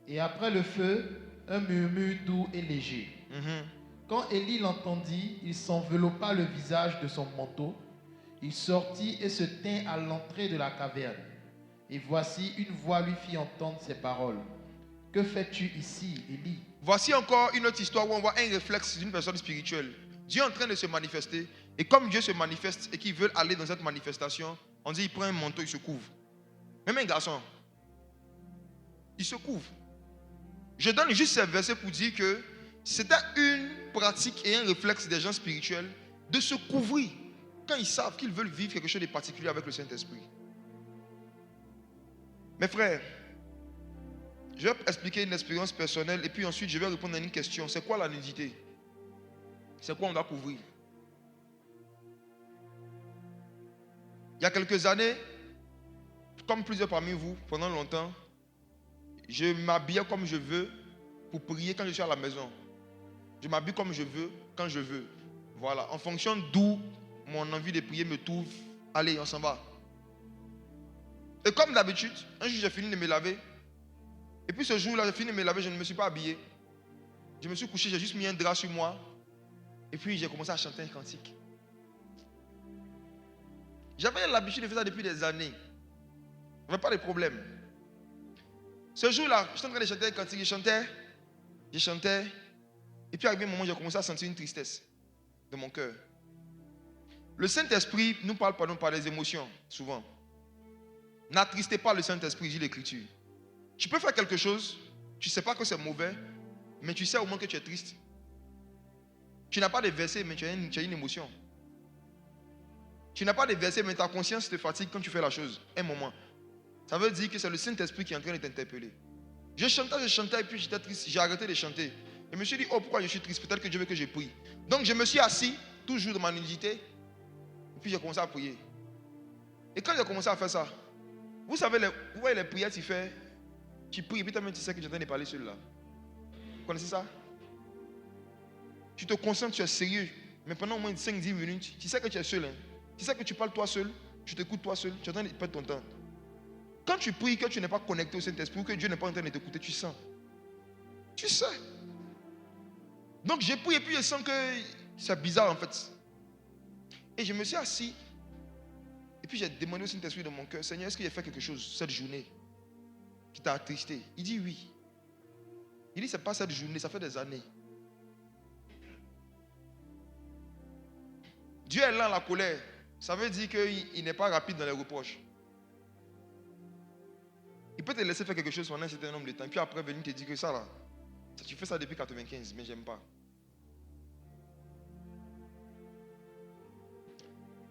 Et après le feu, un murmure doux et léger. Quand Élie l'entendit, il s'enveloppa le visage de son manteau. Il sortit et se tint à l'entrée de la caverne. Et voici, une voix lui fit entendre ces paroles. Que fais-tu ici, Élie? Voici encore une autre histoire où on voit un réflexe d'une personne spirituelle. Dieu est en train de se manifester. Et comme Dieu se manifeste et qu'ils veulent aller dans cette manifestation, on dit il prend un manteau, il se couvre. Même un garçon, il se couvre. Je donne juste ces versets pour dire que c'était une pratique et un réflexe des gens spirituels de se couvrir quand ils savent qu'ils veulent vivre quelque chose de particulier avec le Saint-Esprit. Mes frères, je vais expliquer une expérience personnelle et puis ensuite je vais répondre à une question. C'est quoi la nudité? C'est quoi on doit couvrir? Il y a quelques années, comme plusieurs parmi vous, pendant longtemps, je m'habillais comme je veux pour prier quand je suis à la maison. Je m'habille comme je veux, quand je veux. Voilà, en fonction d'où mon envie de prier me trouve, allez, on s'en va. Et comme d'habitude, un jour j'ai fini de me laver. Et puis ce jour-là, j'ai fini de me laver, je ne me suis pas habillé. Je me suis couché, j'ai juste mis un drap sur moi. Et puis j'ai commencé à chanter un cantique. J'avais l'habitude de faire ça depuis des années. Il n'y avait pas de problème. Ce jour-là, j'étais en train de chanter un cantique, je chantais. Et puis arrivé un moment, j'ai commencé à sentir une tristesse dans mon cœur. Le Saint-Esprit nous parle par les émotions, souvent. N'attristez pas le Saint-Esprit, dit l'Écriture. Tu peux faire quelque chose, tu ne sais pas que c'est mauvais, mais tu sais au moins que tu es triste. Tu n'as pas de versets, mais tu as une émotion. Tu n'as pas de versets, mais ta conscience te fatigue quand tu fais la chose. Un moment. Ça veut dire que c'est le Saint-Esprit qui est en train de t'interpeller. Je chantais et puis j'étais triste. J'ai arrêté de chanter. Et je me suis dit, oh, pourquoi je suis triste? Peut-être que Dieu veut que je prie. Donc je me suis assis, toujours dans ma nudité. Et puis j'ai commencé à prier. Et quand j'ai commencé à faire ça, vous savez, vous voyez les prières que tu fais, tu pries et puis toi-même tu sais que tu es en train de parler seul là. Vous connaissez ça? Tu te concentres, tu es sérieux. Mais pendant au moins 5-10 minutes, tu sais que tu es seul. Hein? Tu sais que tu parles toi seul, tu t'écoutes toi seul, tu es en train de perdre ton temps. Quand tu pries, que tu n'es pas connecté au Saint-Esprit, ou que Dieu n'est pas en train de t'écouter, tu sens. Tu sais. Donc j'ai prié et puis je sens que c'est bizarre en fait. Et je me suis assis. Et puis j'ai demandé au Saint-Esprit de mon cœur, Seigneur, est-ce que j'ai fait quelque chose cette journée qui t'a attristé? Il dit oui. Il dit, c'est pas cette journée, ça fait des années. Dieu est lent à la colère. Ça veut dire qu'il n'est pas rapide dans les reproches. Il peut te laisser faire quelque chose pendant un certain nombre de temps, puis après venir te dire que ça là, tu fais ça depuis 95, mais j'aime pas.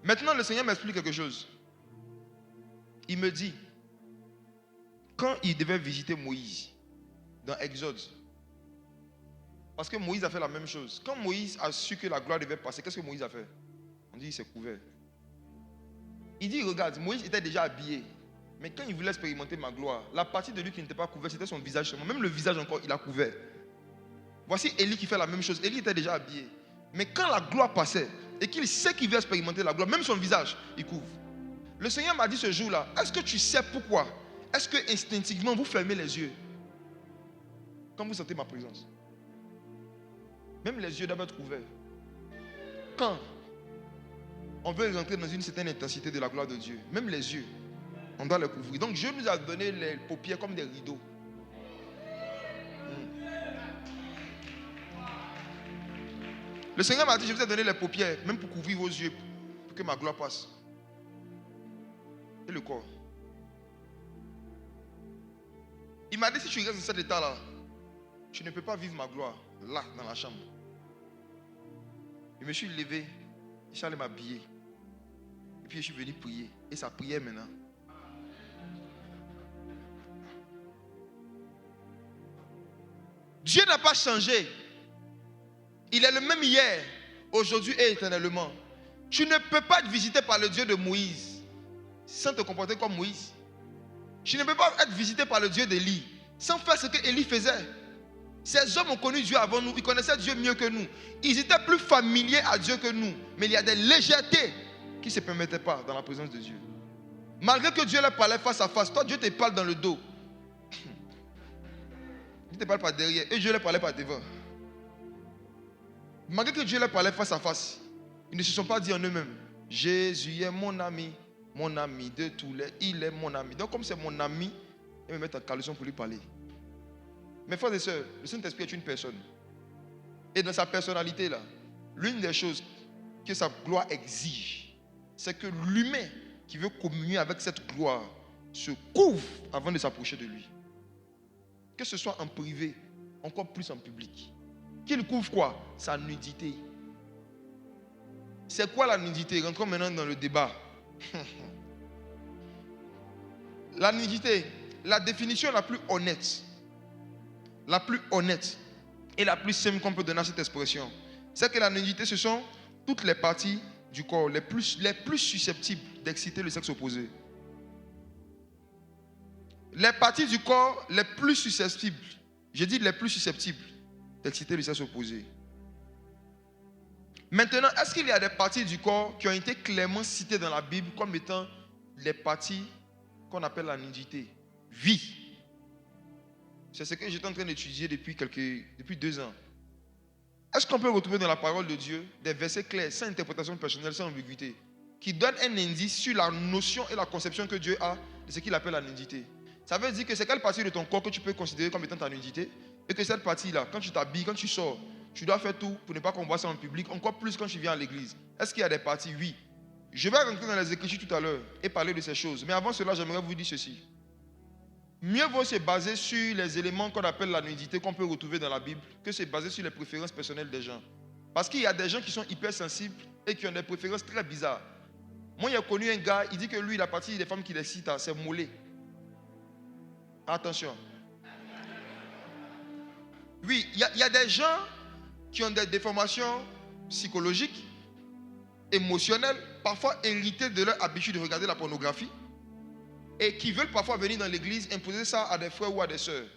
Maintenant, le Seigneur m'explique quelque chose. Il me dit, quand il devait visiter Moïse, dans Exode, parce que Moïse a fait la même chose. Quand Moïse a su que la gloire devait passer, qu'est-ce que Moïse a fait? On dit, il s'est couvert. Il dit, regarde, Moïse était déjà habillé. Mais quand il voulait expérimenter ma gloire, la partie de lui qui n'était pas couverte, c'était son visage seulement. Même le visage encore, il a couvert. Voici Élie qui fait la même chose. Élie était déjà habillé. Mais quand la gloire passait, et qu'il sait qu'il veut expérimenter la gloire, même son visage, il couvre. Le Seigneur m'a dit ce jour-là, est-ce que tu sais pourquoi? Est-ce que instinctivement vous fermez les yeux quand vous sentez ma présence? Même les yeux doivent être ouverts. Quand on veut rentrer dans une certaine intensité de la gloire de Dieu, même les yeux, on doit les couvrir. Donc Dieu nous a donné les paupières comme des rideaux. Le Seigneur m'a dit, je vous ai donné les paupières, même pour couvrir vos yeux, pour que ma gloire passe. Et le corps. Il m'a dit, si tu restes dans cet état-là, tu ne peux pas vivre ma gloire, là, dans la chambre. Je me suis levé, je suis allé m'habiller. Et puis je suis venu prier. Et ça priait maintenant. Dieu n'a pas changé. Il est le même hier, aujourd'hui et éternellement. Tu ne peux pas être visité par le Dieu de Moïse sans te comporter comme Moïse. Tu ne peux pas être visité par le Dieu d'Élie sans faire ce que Élie faisait. Ces hommes ont connu Dieu avant nous, ils connaissaient Dieu mieux que nous. Ils étaient plus familiers à Dieu que nous. Mais il y a des légèretés qui ne se permettaient pas dans la présence de Dieu. Malgré que Dieu leur parlait face à face, toi Dieu te parle dans le dos. Dieu te parle par derrière et Dieu leur parlait par devant. Malgré que Dieu leur parlait face à face, ils ne se sont pas dit en eux-mêmes, Jésus est mon ami de tous les, il est mon ami. Donc comme c'est mon ami, il me met en caleçon pour lui parler. Mes frères et sœurs, le Saint-Esprit est une personne. Et dans sa personnalité là, l'une des choses que sa gloire exige, c'est que l'humain qui veut communier avec cette gloire se couvre avant de s'approcher de lui. Que ce soit en privé, encore plus en public. Qu'il couvre quoi? Sa nudité. C'est quoi la nudité? Rentrons maintenant dans le débat. La nudité, la définition la plus honnête et la plus simple qu'on peut donner à cette expression, c'est que la nudité, ce sont toutes les parties du corps les plus susceptibles d'exciter le sexe opposé. Les parties du corps les plus susceptibles, je dis les plus susceptibles d'exciter le sexe opposé. Maintenant, est-ce qu'il y a des parties du corps qui ont été clairement citées dans la Bible comme étant les parties qu'on appelle la nudité? Oui. C'est ce que j'étais en train d'étudier depuis 2 ans. Est-ce qu'on peut retrouver dans la parole de Dieu des versets clairs, sans interprétation personnelle, sans ambiguïté, qui donnent un indice sur la notion et la conception que Dieu a de ce qu'il appelle la nudité? Ça veut dire que c'est quelle partie de ton corps que tu peux considérer comme étant ta nudité, et que cette partie-là, quand tu t'habilles, quand tu sors, tu dois faire tout pour ne pas qu'on voit ça en public, encore plus quand tu viens à l'église. Est-ce qu'il y a des parties? Oui. Je vais rentrer dans les Écritures tout à l'heure et parler de ces choses. Mais avant cela, j'aimerais vous dire ceci. Mieux vaut se baser sur les éléments qu'on appelle la nudité qu'on peut retrouver dans la Bible que se baser sur les préférences personnelles des gens. Parce qu'il y a des gens qui sont hypersensibles et qui ont des préférences très bizarres. Moi, j'ai connu un gars, il dit que lui, la partie des femmes qui l'excitent, c'est mollet. Attention. Oui, il y a des gens qui ont des déformations psychologiques, émotionnelles, parfois héritées de leur habitude de regarder la pornographie, et qui veulent parfois venir dans l'église imposer ça à des frères ou à des sœurs.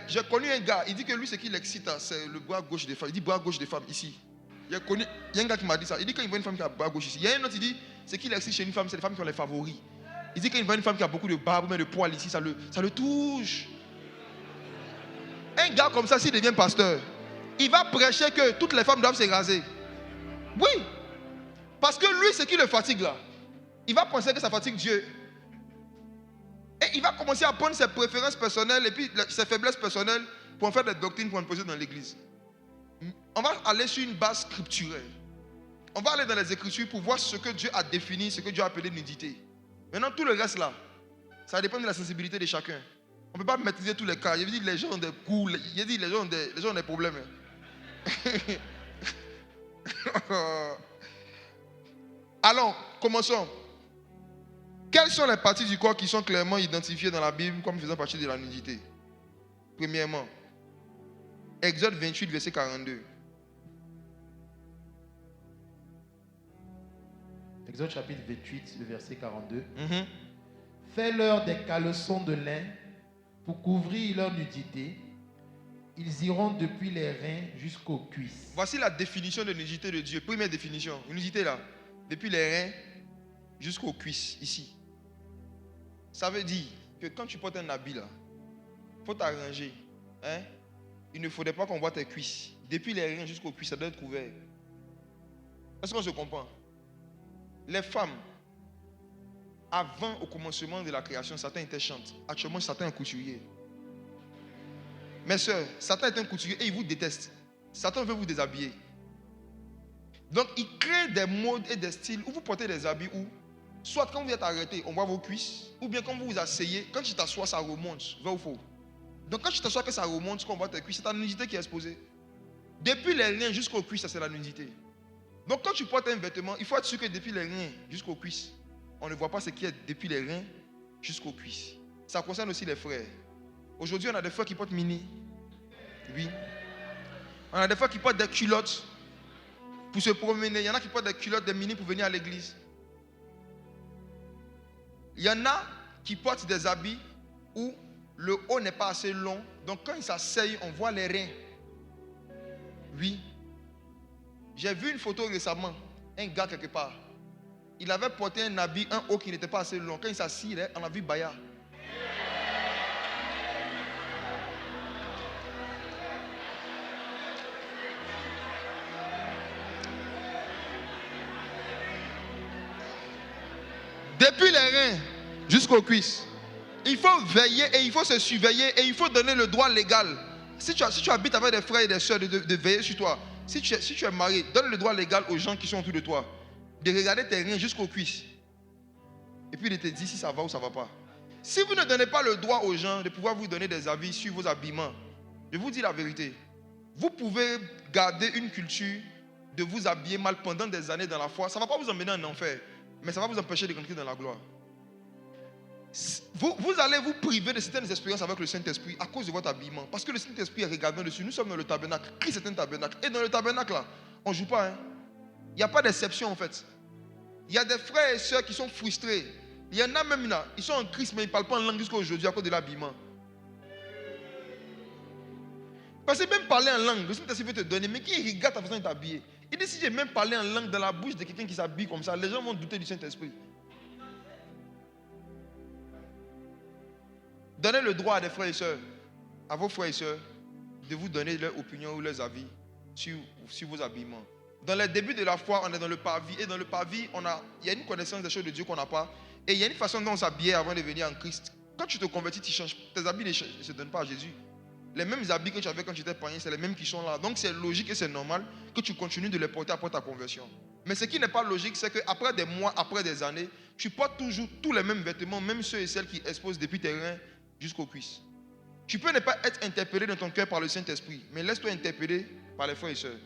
J'ai connu un gars, il dit que lui, ce qui l'excite, c'est le bras gauche des femmes. Il dit bras gauche des femmes, ici. Il y a un gars qui m'a dit ça. Il dit qu'il voit une femme qui a bras gauche ici. Il y a un autre, il dit, ce qui l'excite chez une femme, c'est les femmes qui ont les favoris. Il dit qu'il voit une femme qui a beaucoup de barbe, mais de poils ici, ça le touche. Un gars comme ça, s'il devient pasteur, il va prêcher que toutes les femmes doivent se raser. Oui. Parce que lui, ce qui le fatigue là, il va penser que ça fatigue Dieu. Et il va commencer à prendre ses préférences personnelles et puis ses faiblesses personnelles pour en faire des doctrines pour imposer dans l'église. On va aller sur une base scripturaire. On va aller dans les Écritures pour voir ce que Dieu a défini, ce que Dieu a appelé nudité. Maintenant, tout le reste là, ça dépend de la sensibilité de chacun. On ne peut pas maîtriser tous les cas. Je veux dire, les gens ont des coups, je dis, les gens ont des problèmes. Alors, commençons. Quelles sont les parties du corps qui sont clairement identifiées dans la Bible comme faisant partie de la nudité? Premièrement, Exode 28, verset 42. Exode chapitre 28, le verset 42. Fais-leur des caleçons de lin pour couvrir leur nudité. Ils iront depuis les reins jusqu'aux cuisses. Voici la définition de nudité de Dieu. Première définition. Nudité là. Depuis les reins jusqu'aux cuisses, ici. Ça veut dire que quand tu portes un habit là, il faut t'arranger. Hein? Il ne faudrait pas qu'on voit tes cuisses. Depuis les reins jusqu'aux cuisses, ça doit être couvert. Est-ce qu'on se comprend? Les femmes, avant au commencement de la création, Satan était chante. Actuellement, Satan est couturier. Mes soeurs, Satan est un couturier et il vous déteste. Satan veut vous déshabiller. Donc, il crée des modes et des styles où vous portez des habits où, soit quand vous êtes arrêté, on voit vos cuisses, ou bien quand vous vous asseyez, quand tu t'assois, ça remonte. Vrai ou faux? Donc, quand tu t'assois, que ça remonte, qu'on voit tes cuisses, c'est ta nudité qui est exposée. Depuis les reins jusqu'aux cuisses, ça c'est la nudité. Donc, quand tu portes un vêtement, il faut être sûr que depuis les reins jusqu'aux cuisses, on ne voit pas ce qui est depuis les reins jusqu'aux cuisses. Ça concerne aussi les frères. Aujourd'hui, on a des frères qui portent mini. Oui. On a des frères qui portent des culottes pour se promener. Il y en a qui portent des culottes, des mini pour venir à l'église. Il y en a qui portent des habits où le haut n'est pas assez long. Donc, quand ils s'asseyent, on voit les reins. Oui. J'ai vu une photo récemment, un gars quelque part. Il avait porté un habit, un haut qui n'était pas assez long. Quand il s'assit, on a vu Baya. Depuis les reins jusqu'aux cuisses. Il faut veiller et il faut se surveiller et il faut donner le droit légal. Si tu habites avec des frères et des soeurs, de veiller sur toi. Si tu es marié, donne le droit légal aux gens qui sont autour de toi. De regarder tes reins jusqu'aux cuisses. Et puis de te dire si ça va ou ça ne va pas. Si vous ne donnez pas le droit aux gens de pouvoir vous donner des avis sur vos habillements, je vous dis la vérité. Vous pouvez garder une culture de vous habiller mal pendant des années dans la foi. Ça ne va pas vous emmener en enfer, mais ça va vous empêcher de rentrer dans la gloire. Vous allez vous priver de certaines expériences avec le Saint-Esprit à cause de votre habillement. Parce que le Saint-Esprit est regardant dessus. Nous sommes dans le tabernacle. Christ est un tabernacle. Et dans le tabernacle, là, on ne joue pas. Hein. Il n'y a pas d'exception en fait. Il y a des frères et sœurs qui sont frustrés. Il y en a même là, ils sont en Christ, mais ils ne parlent pas en langue jusqu'à aujourd'hui à cause de l'habillement. Parce que même parler en langue, le Saint-Esprit veut te donner, mais qui regarde ta façon de t'habiller? Il dit si j'ai même parlé en langue dans la bouche de quelqu'un qui s'habille comme ça, les gens vont douter du Saint-Esprit. Donnez le droit à des frères et sœurs, à vos frères et sœurs, de vous donner leur opinion ou leurs avis sur vos habillements. Dans les débuts de la foi, on est dans le parvis. Et dans le parvis, il y a une connaissance des choses de Dieu qu'on n'a pas. Et il y a une façon dont on s'habillait avant de venir en Christ. Quand tu te convertis, tu changes. Tes habits ne se donnent pas à Jésus. Les mêmes habits que tu avais quand tu étais païen, c'est les mêmes qui sont là. Donc c'est logique et c'est normal que tu continues de les porter après ta conversion. Mais ce qui n'est pas logique, c'est qu'après des mois, après des années, tu portes toujours tous les mêmes vêtements, même ceux et celles qui exposent depuis tes reins jusqu'aux cuisses. Tu peux ne pas être interpellé dans ton cœur par le Saint-Esprit, mais laisse-toi interpeller par les frères et sœurs.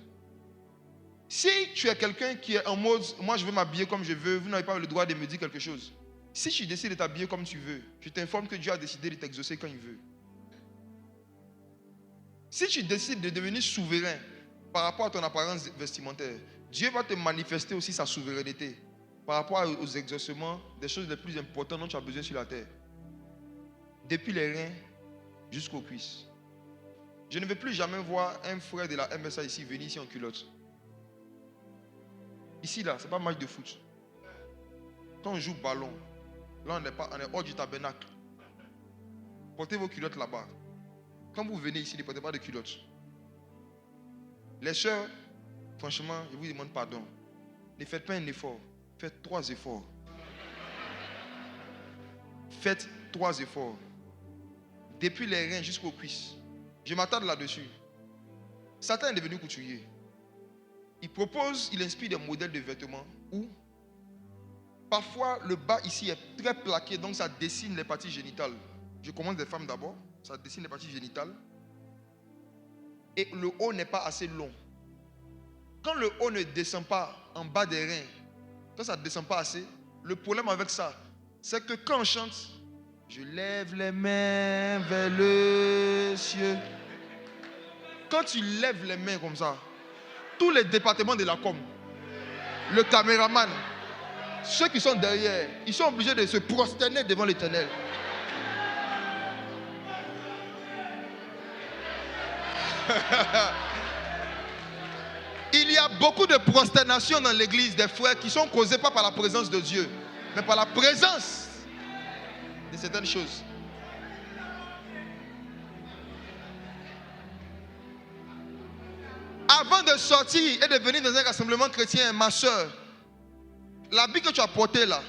Si tu es quelqu'un qui est en mode, moi je veux m'habiller comme je veux, vous n'avez pas le droit de me dire quelque chose. Si tu décides de t'habiller comme tu veux, je t'informe que Dieu a décidé de t'exaucer quand il veut. Si tu décides de devenir souverain par rapport à ton apparence vestimentaire, Dieu va te manifester aussi sa souveraineté par rapport aux exaucements des choses les plus importantes dont tu as besoin sur la terre. Depuis les reins jusqu'aux cuisses. Je ne vais plus jamais voir un frère de la MSA ici venir ici en culotte. Ici, là, ce n'est pas un match de foot. Quand on joue ballon, là, on est hors du tabernacle. Portez vos culottes là-bas. Quand vous venez ici, ne portez pas de culottes. Les sœurs, franchement, je vous demande pardon. Ne faites pas un effort. Faites 3 efforts. Faites 3 efforts. Depuis les reins jusqu'aux cuisses. Je m'attarde là-dessus. Satan est devenu couturier. il inspire des modèles de vêtements où parfois le bas ici est très plaqué, donc ça dessine les parties génitales. Je commence des femmes d'abord, ça dessine les parties génitales. Et le haut n'est pas assez long. Quand le haut ne descend pas en bas des reins, quand ça ne descend pas assez, le problème avec ça, c'est que quand on chante, je lève les mains vers le ciel. Quand tu lèves les mains comme ça, tous les départements de la com, le caméraman, ceux qui sont derrière, ils sont obligés de se prosterner devant l'Éternel. Il y a beaucoup de prosternation dans l'église des frères qui sont causées pas par la présence de Dieu, mais par la présence de certaines choses. Avant de sortir et de venir dans un rassemblement chrétien, ma soeur, l'habit que tu as porté là,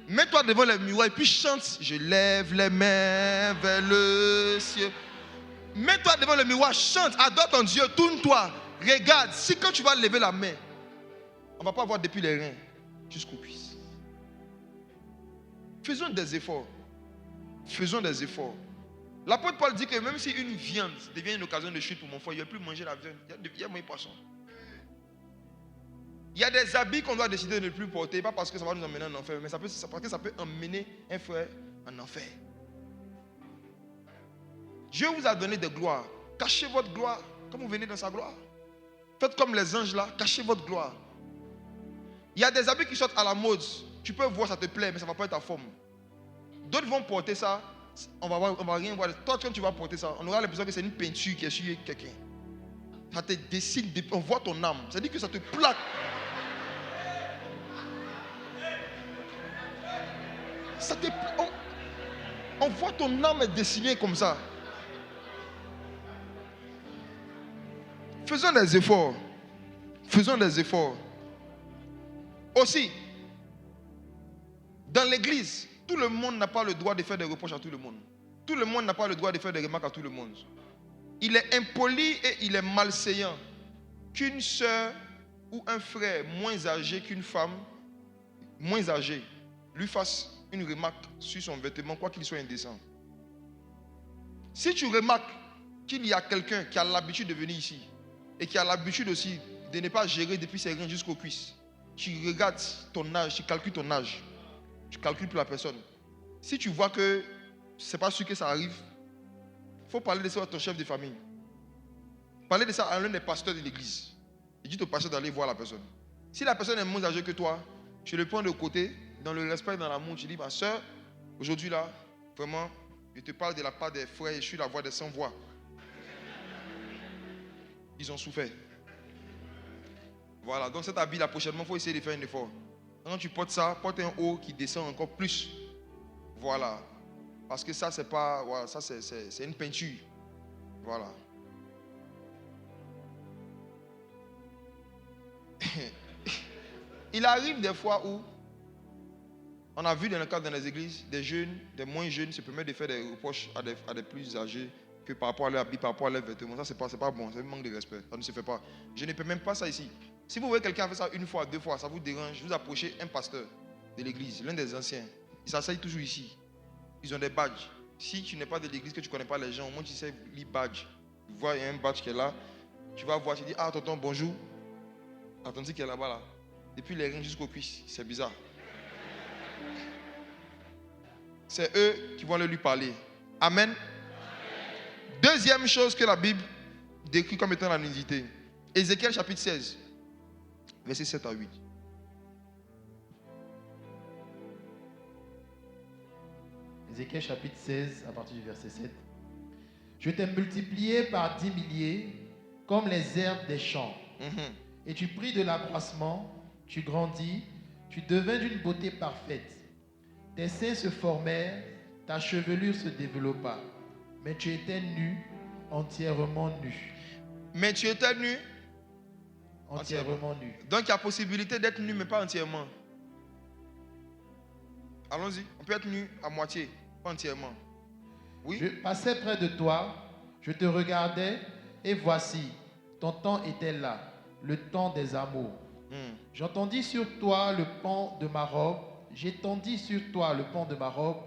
mets-toi devant le miroir et puis chante. Je lève les mains vers le ciel. Mets-toi devant le miroir, chante, adore ton Dieu, tourne-toi, regarde. Si quand tu vas lever la main, on ne va pas voir depuis les reins jusqu'aux cuisses. Faisons des efforts. Faisons des efforts. L'apôtre Paul dit que même si une viande devient une occasion de chute pour mon foie, il ne va plus manger la viande. Il y a moins de poisson. Il y a des habits qu'on doit décider de ne plus porter, pas parce que ça va nous emmener en enfer, mais parce que ça peut emmener un frère en enfer. Dieu vous a donné des gloires. Cachez votre gloire quand vous venez dans sa gloire. Faites comme les anges là, cachez votre gloire. Il y a des habits qui sortent à la mode. Tu peux voir, ça te plaît, mais ça ne va pas être ta forme. D'autres vont porter ça, on va rien voir. Toi, quand tu vas porter ça, on aura l'impression que c'est une peinture qui est sur quelqu'un. Ça te dessine, on voit ton âme. Ça dit que ça te plaque. On voit ton âme dessinée comme ça. Faisons des efforts. Faisons des efforts. Aussi, dans l'église, tout le monde n'a pas le droit de faire des reproches à tout le monde. Tout le monde n'a pas le droit de faire des remarques à tout le monde. Il est impoli et il est malséant qu'une soeur ou un frère moins âgé qu'une femme, moins âgée, lui fasse une remarque sur son vêtement, quoi qu'il soit indécent. Si tu remarques qu'il y a quelqu'un qui a l'habitude de venir ici et qui a l'habitude aussi de ne pas gérer depuis ses reins jusqu'aux cuisses, tu regardes ton âge, tu calcules ton âge, tu calcules pour la personne. Si tu vois que ce n'est pas sûr que ça arrive, il faut parler de ça à ton chef de famille. Parler de ça à l'un des pasteurs de l'église. Et dis au pasteur d'aller voir la personne. Si la personne est moins âgée que toi, tu le prends de côté, dans le respect, dans l'amour, tu dis, ma soeur, aujourd'hui là, vraiment, je te parle de la part des frères et je suis la voix des sans-voix. Ils ont souffert. Voilà, donc cet habit là, prochainement, il faut essayer de faire un effort. Quand tu portes ça, porte un haut qui descend encore plus. Voilà. Parce que ça, c'est pas. Voilà, ça, c'est une peinture. Voilà. Il arrive des fois où on a vu dans le cadre dans les églises, des jeunes, des moins jeunes se permettent de faire des reproches à des plus âgés que par rapport à leur habit, par rapport à leurs vêtements. Ça, c'est pas bon, c'est un manque de respect. Ça ne se fait pas. Je ne peux même pas ça ici. Si vous voyez quelqu'un faire ça une fois, deux fois, ça vous dérange, vous approchez un pasteur de l'église, l'un des anciens. Ils s'asseyent toujours ici. Ils ont des badges. Si tu n'es pas de l'église, que tu ne connais pas les gens, au moins tu sais lire badge. Tu vois, il y a un badge qui est là. Tu vas voir, tu dis, ah, tonton, bonjour. Attendez qui est là-bas, là. Depuis les reins jusqu'aux cuisses. C'est bizarre. C'est eux qui vont lui parler. Amen. Amen. Deuxième chose que la Bible décrit comme étant la nudité. Ézéchiel chapitre 16, versets 7 à 8. Ézéchiel chapitre 16, à partir du verset 7. Je t'ai multiplié par 10 milliers, comme les herbes des champs. Et tu pris de l'accroissement, tu grandis, tu devins d'une beauté parfaite. Tes seins se formèrent, ta chevelure se développa. Mais tu étais nu, entièrement nu. Mais tu étais nu, entièrement nu. Donc il y a possibilité d'être nu, mais pas entièrement. Allons-y, on peut être nu à moitié, pas entièrement. Oui. Je passais près de toi, je te regardais, et voici, ton temps était là. le temps des amours. Hmm. J'entendis sur toi le pan de ma robe, j'étendis sur toi le pan de ma robe,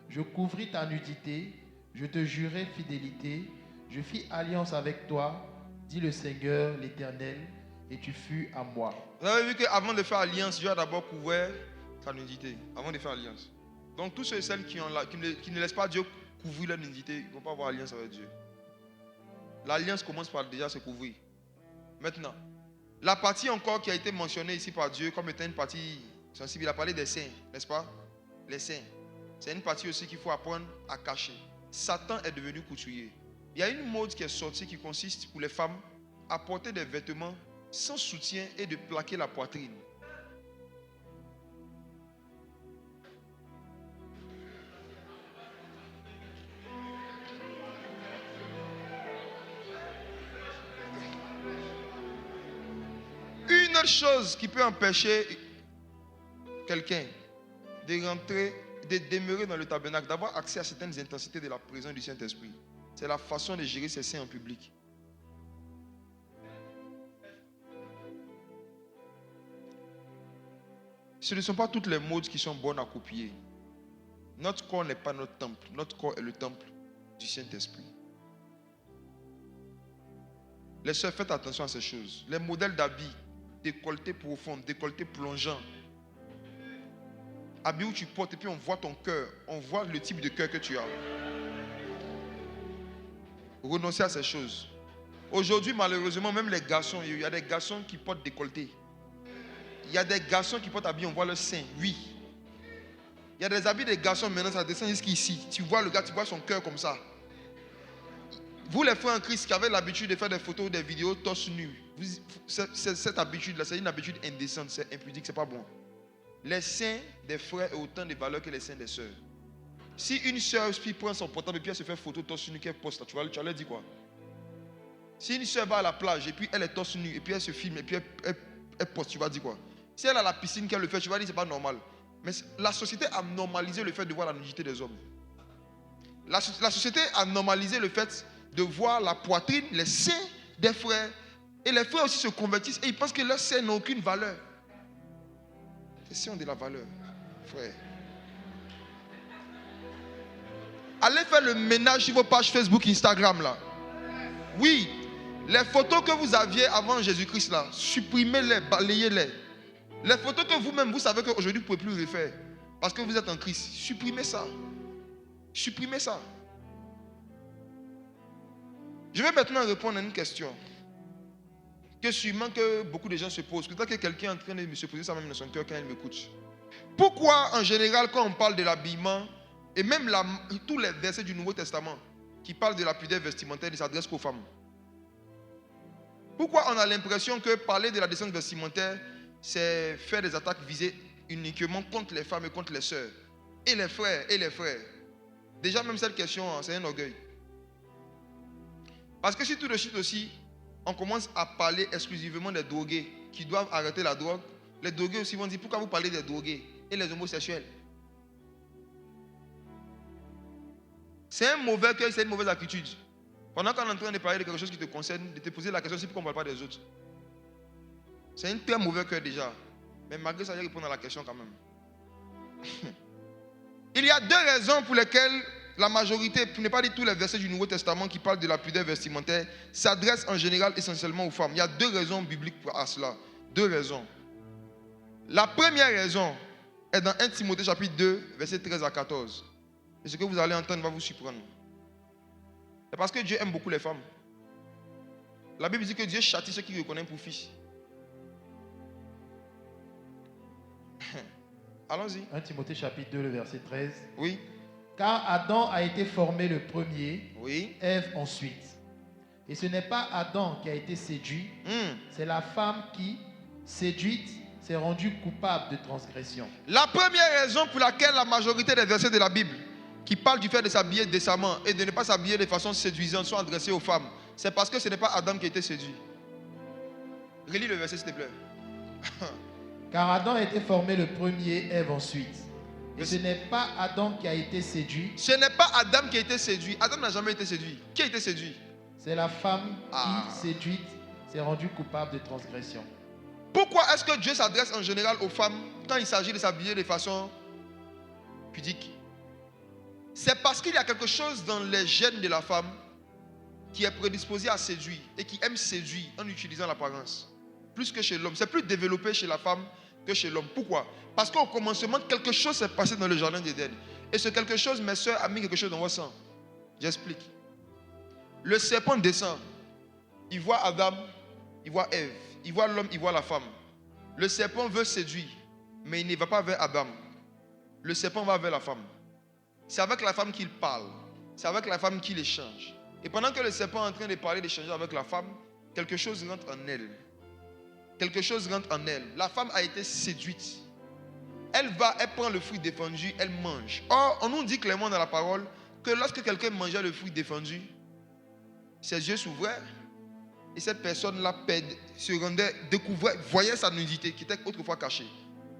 je couvris ta nudité, je te jurai fidélité, je fis alliance avec toi, dit le Seigneur l'Éternel, et tu fus à moi. Vous avez vu qu'avant de faire alliance, Dieu a d'abord couvert sa nudité, avant de faire alliance. Donc tous ceux et celles qui ne laissent pas Dieu couvrir leur nudité, ils ne vont pas avoir alliance avec Dieu. L'alliance commence par déjà se couvrir. Maintenant, la partie encore qui a été mentionnée ici par Dieu comme étant une partie sensible, il a parlé des saints, n'est-ce pas? Les saints. C'est une partie aussi qu'il faut apprendre à cacher. Satan est devenu couturier. Il y a une mode qui est sortie qui consiste pour les femmes à porter des vêtements sans soutien et de plaquer la poitrine. Une autre chose qui peut empêcher quelqu'un de rentrer, de demeurer dans le tabernacle, d'avoir accès à certaines intensités de la présence du Saint-Esprit, c'est la façon de gérer ses saints en public. Ce ne sont pas toutes les modes qui sont bonnes à copier. Notre corps n'est pas notre temple. Notre corps est le temple du Saint-Esprit. Les sœurs, faites attention à ces choses. Les modèles d'habits, décolleté profond, décolleté plongeant. Habits où tu portes et puis on voit ton cœur. On voit le type de cœur que tu as. Renoncez à ces choses. Aujourd'hui, malheureusement, même les garçons, il y a des garçons qui portent décolleté. Il y a des garçons qui portent habits, on voit le sein, oui. Il y a des habits des garçons, maintenant ça descend jusqu'ici. Tu vois le gars, tu vois son cœur comme ça. Vous les frères en Christ qui avez l'habitude de faire des photos, des vidéos torse nu, cette habitude-là, c'est une habitude indécente, c'est impudique, c'est pas bon. Les seins des frères ont autant de valeur que les seins des sœurs. Si une sœur prend son portable et puis elle se fait photo torse nu qu'elle poste, tu vas leur dire quoi? Si une sœur va à la plage et puis elle est torse nu et puis elle se filme et puis elle poste, tu vas dire quoi? Si elle a la piscine qu'elle le fait, tu vas dire c'est pas normal. Mais la société a normalisé le fait de voir la nudité des hommes. La société a normalisé le fait de voir la poitrine, les seins des frères. Et les frères aussi se convertissent et ils pensent que leurs seins n'ont aucune valeur. Les seins ont de la valeur, frère. Allez faire le ménage sur vos pages Facebook, Instagram là. Oui, les photos que vous aviez avant Jésus-Christ là, supprimez-les, balayez-les. Les photos que vous-même, vous savez qu'aujourd'hui vous ne pouvez plus les faire parce que vous êtes en Christ. Supprimez ça. Supprimez ça. Je vais maintenant répondre à une question que sûrement que beaucoup de gens se posent. Peut-être que quelqu'un est en train de se poser ça même dans son cœur quand il m'écoute. Pourquoi en général quand on parle de l'habillement et même tous les versets du Nouveau Testament qui parlent de la pudeur vestimentaire ne s'adressent qu'aux femmes? Pourquoi on a l'impression que parler de la décence vestimentaire, c'est faire des attaques visées uniquement contre les femmes et contre les sœurs et les frères et les frères? Déjà même cette question, c'est un orgueil. Parce que si tout de suite aussi, on commence à parler exclusivement des drogués qui doivent arrêter la drogue, les drogués aussi vont dire pourquoi vous parlez des drogués et les homosexuels? C'est un mauvais cœur, c'est une mauvaise attitude. Pendant qu'on est en train de parler de quelque chose qui te concerne, de te poser la question, c'est pourquoi on ne parle pas des autres. C'est un très mauvais cœur déjà. Mais malgré ça, il répond à la question quand même. Il y a deux raisons pour lesquelles la majorité, pour ne pas dire tous les versets du Nouveau Testament qui parlent de la pudeur vestimentaire, s'adressent en général essentiellement aux femmes. Il y a deux raisons bibliques à cela. Deux raisons. La première raison est dans 1 Timothée chapitre 2, versets 13 à 14. Et ce que vous allez entendre va vous surprendre. C'est parce que Dieu aime beaucoup les femmes. La Bible dit que Dieu châtie ceux qui reconnaissent pour fils. Allons-y. 1 Timothée chapitre 2, le verset 13. Oui. Car Adam a été formé le premier, Oui. Ève ensuite. Et ce n'est pas Adam qui a été séduit, c'est la femme qui, séduite, s'est rendue coupable de transgression. La première raison pour laquelle la majorité des versets de la Bible qui parlent du fait de s'habiller décemment et de ne pas s'habiller de façon séduisante sont adressés aux femmes, c'est parce que ce n'est pas Adam qui a été séduit. Relis le verset s'il te plaît. Car Adam a été formé le premier, Ève ensuite. Et ce n'est pas Adam qui a été séduit. Ce n'est pas Adam qui a été séduit. Adam n'a jamais été séduit. Qui a été séduit? C'est la femme qui, séduite, s'est rendu coupable de transgression. Pourquoi est-ce que Dieu s'adresse en général aux femmes quand il s'agit de s'habiller de façon pudique? C'est parce qu'il y a quelque chose dans les gènes de la femme qui est prédisposé à séduire et qui aime séduire en utilisant l'apparence. Plus que chez l'homme. C'est plus développé chez la femme que chez l'homme. Pourquoi? Parce qu'au commencement, quelque chose s'est passé dans le jardin d'Éden. Et ce quelque chose, mes soeurs, a mis quelque chose dans votre sang. J'explique. Le serpent descend. Il voit Adam, il voit Ève. Il voit l'homme, il voit la femme. Le serpent veut séduire, mais il ne va pas vers Adam. Le serpent va vers la femme. C'est avec la femme qu'il parle. C'est avec la femme qu'il échange. Et pendant que le serpent est en train de parler, d'échanger avec la femme, quelque chose rentre en elle. Quelque chose rentre en elle. La femme a été séduite. Elle prend le fruit défendu, elle mange. Or, on nous dit clairement dans la parole que lorsque quelqu'un mangeait le fruit défendu, ses yeux s'ouvraient et cette personne-là se rendait, découvrait, voyait sa nudité qui était autrefois cachée.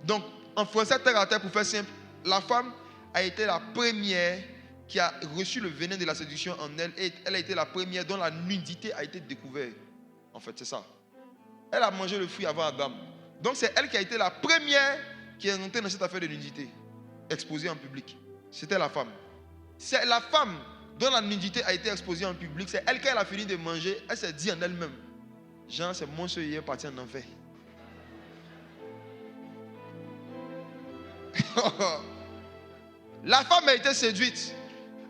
Donc, en français terre à terre, pour faire simple, la femme a été la première qui a reçu le venin de la séduction en elle et elle a été la première dont la nudité a été découverte. En fait, c'est ça. Elle a mangé le fruit avant Adam. Donc, c'est elle qui a été la première qui est rentrée dans cette affaire de nudité, exposée en public. C'était la femme. C'est la femme dont la nudité a été exposée en public. C'est elle qui a fini de manger. Elle s'est dit en elle-même, Jean, c'est mon seul hier parti en enfer. La femme a été séduite.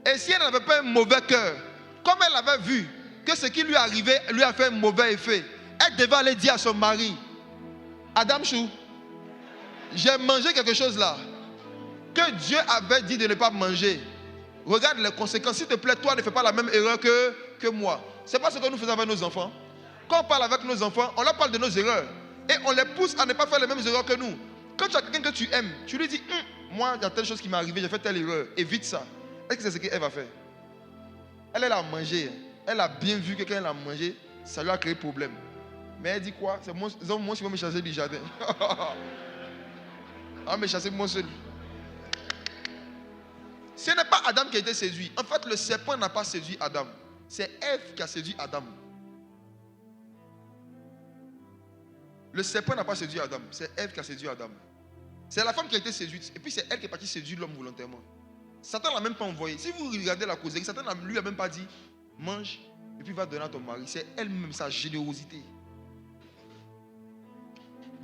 Et si elle n'avait pas un mauvais cœur, comme elle avait vu que ce qui lui arrivait lui a fait un mauvais effet, elle devait aller dire à son mari, Adam Chou, j'ai mangé quelque chose là que Dieu avait dit de ne pas manger. Regarde les conséquences. S'il te plaît, toi ne fais pas la même erreur que moi. C'est pas ce que nous faisons avec nos enfants. Quand on parle avec nos enfants, on leur parle de nos erreurs. Et on les pousse à ne pas faire les mêmes erreurs que nous. Quand tu as quelqu'un que tu aimes, tu lui dis, moi, il y a telle chose qui m'est arrivée, j'ai fait telle erreur, évite ça. Est-ce que c'est ce qu'elle va faire? Elle a mangé. Elle a bien vu que quand elle a mangé, ça lui a créé problème. Mais elle dit quoi? C'est moi qui vais me chasser du jardin. Ah, me chasser moi seul. Ce n'est pas Adam qui a été séduit. En fait, le serpent n'a pas séduit Adam. C'est Ève qui a séduit Adam. Le serpent n'a pas séduit Adam. C'est Ève qui a séduit Adam. C'est la femme qui a été séduite. Et puis c'est elle qui est partie séduire l'homme volontairement. Satan ne l'a même pas envoyé. Si vous regardez la causerie, Satan ne lui a même pas dit, mange et puis va donner à ton mari. C'est elle-même, sa générosité.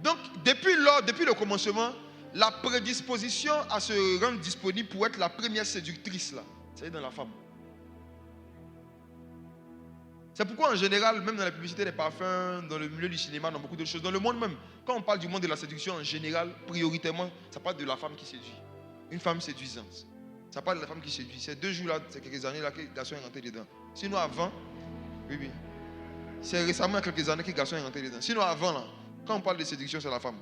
Donc, depuis le commencement, la prédisposition à se rendre disponible pour être la première séductrice, là, c'est dans la femme. C'est pourquoi en général, même dans la publicité des parfums, dans le milieu du cinéma, dans beaucoup de choses, dans le monde même, quand on parle du monde de la séduction en général, prioritairement, ça parle de la femme qui séduit. Une femme séduisante. Ça parle de la femme qui séduit. C'est 2 jours là, c'est quelques années là que le garçon est rentré dedans. Sinon avant, oui. C'est récemment, il y a quelques années que le garçon est rentré dedans. Sinon avant là, quand on parle de séduction, c'est la femme.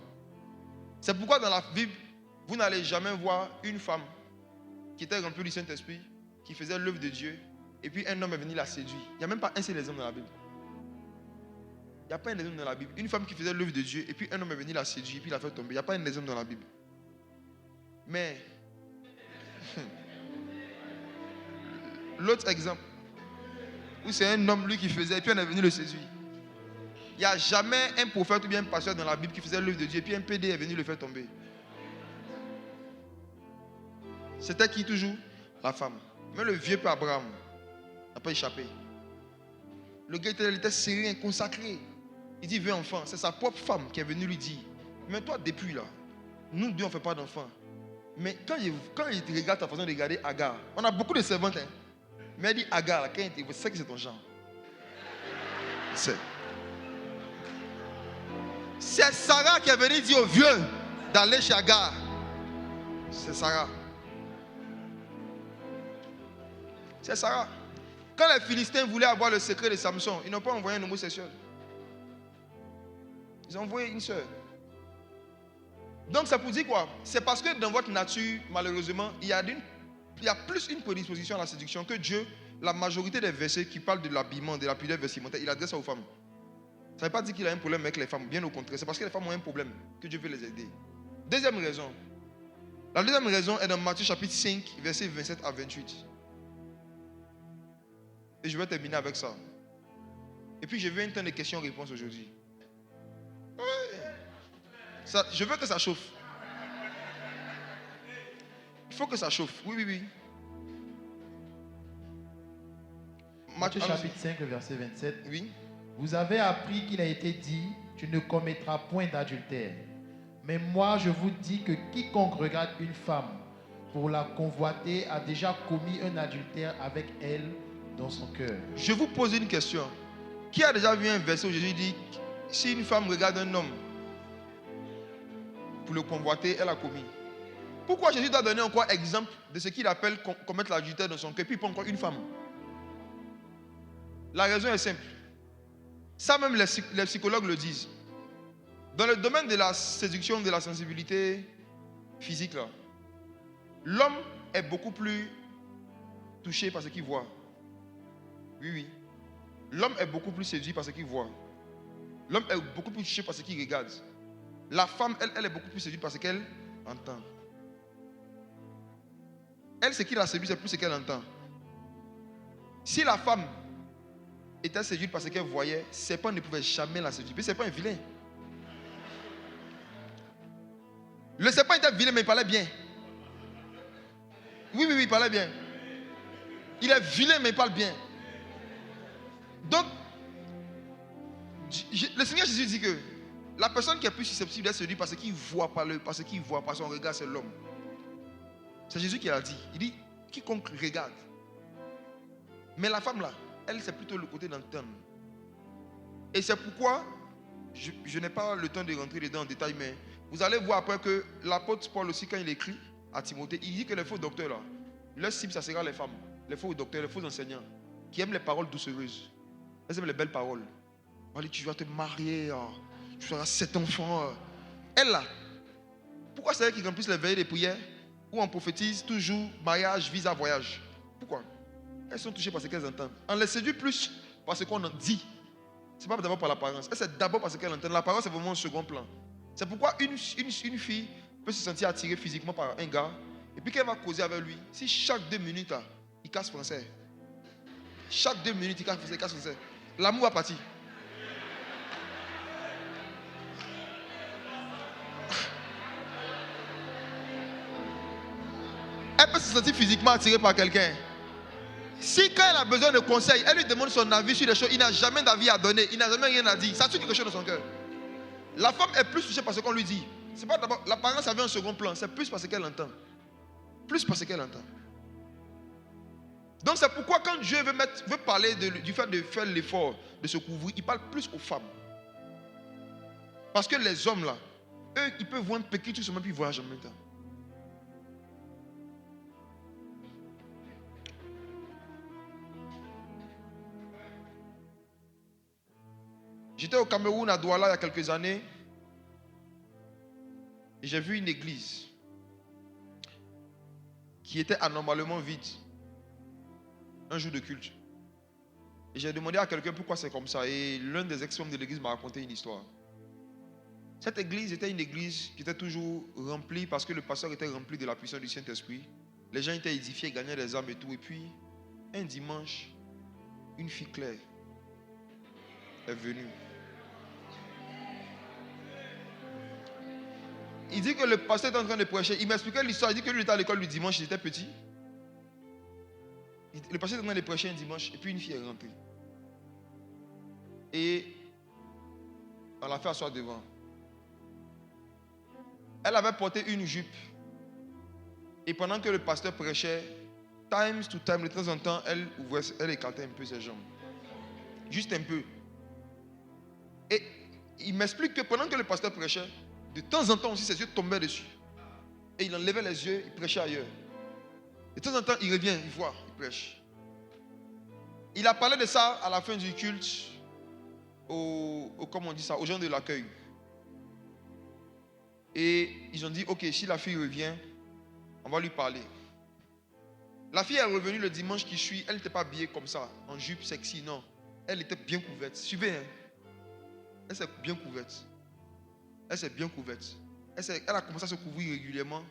C'est pourquoi dans la Bible, vous n'allez jamais voir une femme qui était remplie du Saint-Esprit, qui faisait l'œuvre de Dieu, et puis un homme est venu la séduire. Il n'y a même pas un seul exemple dans la Bible. Il n'y a pas un exemple dans la Bible. Une femme qui faisait l'œuvre de Dieu, et puis un homme est venu la séduire, et puis la fait tomber. Il n'y a pas un exemple dans la Bible. Mais, l'autre exemple, où c'est un homme, lui, qui faisait, et puis on est venu le séduire. Il n'y a jamais un prophète ou bien un pasteur dans la Bible qui faisait l'œuvre de Dieu, et puis un PD est venu le faire tomber. C'était qui toujours? La femme. Mais le vieux père Abraham n'a pas échappé. Le gars était sérieux, consacré. Il dit, veux enfant. C'est sa propre femme qui est venue lui dire, mais toi, depuis là, nous deux, on ne fait pas d'enfants. Mais quand il regarde ta façon de regarder Agar, on a beaucoup de servantes. Mais il dit, Agar, là, quand il dit, c'est que c'est ton genre. C'est Sarah qui est venue dire au vieux d'aller chez Agar. C'est Sarah. C'est Sarah. Quand les Philistins voulaient avoir le secret de Samson, ils n'ont pas envoyé un homosexuel. Ils ont envoyé une sœur. Donc ça pour dire quoi? C'est parce que dans votre nature, malheureusement, il y a plus une prédisposition à la séduction que Dieu, la majorité des versets qui parlent de l'habillement, de la pudeur vestimentaire, il adresse ça aux femmes. Ça ne veut pas dire qu'il a un problème avec les femmes, bien au contraire. C'est parce que les femmes ont un problème que Dieu veut les aider. Deuxième raison. La deuxième raison est dans Matthieu chapitre 5, versets 27 à 28. Et je vais terminer avec ça. Et puis je veux un temps de questions-réponses aujourd'hui. Ouais. Je veux que ça chauffe. Il faut que ça chauffe. Oui, oui, oui. Matthieu chapitre 5, le verset 27. Oui. Vous avez appris qu'il a été dit, tu ne commettras point d'adultère. Mais moi, je vous dis que quiconque regarde une femme pour la convoiter a déjà commis un adultère avec elle dans son cœur. Je vous pose une question. Qui a déjà vu un verset où Jésus dit, si une femme regarde un homme pour le convoiter, elle a commis? Pourquoi Jésus doit donner encore exemple de ce qu'il appelle commettre l'adultère dans son cœur, puis pas encore une femme? La raison est simple. Ça même les psychologues le disent. Dans le domaine de la séduction, de la sensibilité physique, là, l'homme est beaucoup plus touché par ce qu'il voit. Oui, oui. L'homme est beaucoup plus séduit par ce qu'il voit. L'homme est beaucoup plus touché par ce qu'il regarde. La femme, elle est beaucoup plus séduite par ce qu'elle entend. Elle, ce qui la séduit, c'est plus ce qu'elle entend. Si la femme était séduite par ce qu'elle voyait, serpent ne pouvait jamais la séduire. Mais serpent est vilain. Le serpent était vilain, mais il parlait bien. Oui, oui, oui, il parlait bien. Il est vilain, mais il parle bien. Donc, le Seigneur Jésus dit que la personne qui est plus susceptible d'être séduite par ce qu'il voit, par son regard, c'est l'homme. C'est Jésus qui l'a dit. Il dit, quiconque regarde. Mais la femme là, elle, c'est plutôt le côté d'entendre. Et c'est pourquoi, je n'ai pas le temps de rentrer dedans en détail, mais vous allez voir après que l'apôtre Paul aussi, quand il écrit à Timothée, il dit que les faux docteurs là, leur cible, ça sera les femmes, les faux docteurs, les faux enseignants, qui aiment les paroles doucereuses. Elles aiment les belles paroles. Allez, tu vas te marier, tu auras 7 enfants. Elle là, pourquoi c'est elle qui remplissent les veillées des prières où on prophétise toujours mariage, visa, voyage? Pourquoi? Elles sont touchées par ce qu'elles entendent. On les séduit plus par ce qu'on en dit. Ce n'est pas d'abord par l'apparence. C'est d'abord par ce qu'elles entendent. L'apparence, c'est vraiment un second plan. C'est pourquoi une fille peut se sentir attirée physiquement par un gars. Et puis qu'elle va causer avec lui. Si chaque 2 minutes, il casse français. Chaque 2 minutes, il casse français. L'amour va partir. Elle peut se sentir physiquement attirée par quelqu'un. Si quand elle a besoin de conseils, elle lui demande son avis sur les choses, il n'a jamais d'avis à donner, il n'a jamais rien à dire. Ça tue quelque chose dans son cœur. La femme est plus touchée par ce qu'on lui dit. C'est pas d'abord l'apparence, ça vient en second plan. C'est plus parce qu'elle entend. Plus parce qu'elle entend. Donc c'est pourquoi quand Dieu veut parler du fait de faire l'effort de se couvrir, il parle plus aux femmes. Parce que les hommes là, eux, ils peuvent voir un petit truc seulement puis ils voyagent en même temps. J'étais au Cameroun, à Douala, il y a quelques années. Et j'ai vu une église qui était anormalement vide. Un jour de culte. Et j'ai demandé à quelqu'un pourquoi c'est comme ça. Et l'un des ex-membres de l'église m'a raconté une histoire. Cette église était une église qui était toujours remplie parce que le pasteur était rempli de la puissance du Saint-Esprit. Les gens étaient édifiés, gagnaient des âmes et tout. Et puis, un dimanche, une fille claire est venue. Il dit que le pasteur était en train de prêcher. Il m'expliquait l'histoire. Il dit que lui était à l'école le dimanche, il était petit. Le pasteur était en train de prêcher un dimanche et puis une fille est rentrée. Et on l'a fait asseoir devant. Elle avait porté une jupe. Et pendant que le pasteur prêchait, time to time, de temps en temps, elle écartait un peu ses jambes. Juste un peu. Et il m'explique que pendant que le pasteur prêchait, de temps en temps aussi ses yeux tombaient dessus. Et il enlevait les yeux, il prêchait ailleurs. De temps en temps, il revient, il voit, il prêche. Il a parlé de ça à la fin du culte, comment on dit ça, aux gens de l'accueil. Et ils ont dit, ok, si la fille revient, on va lui parler. La fille est revenue le dimanche qui suit, elle n'était pas habillée comme ça, en jupe sexy, non. Elle était bien couverte. Suivez, hein. Elle s'est bien couverte. Elle s'est bien couverte. Elle a commencé à se couvrir régulièrement.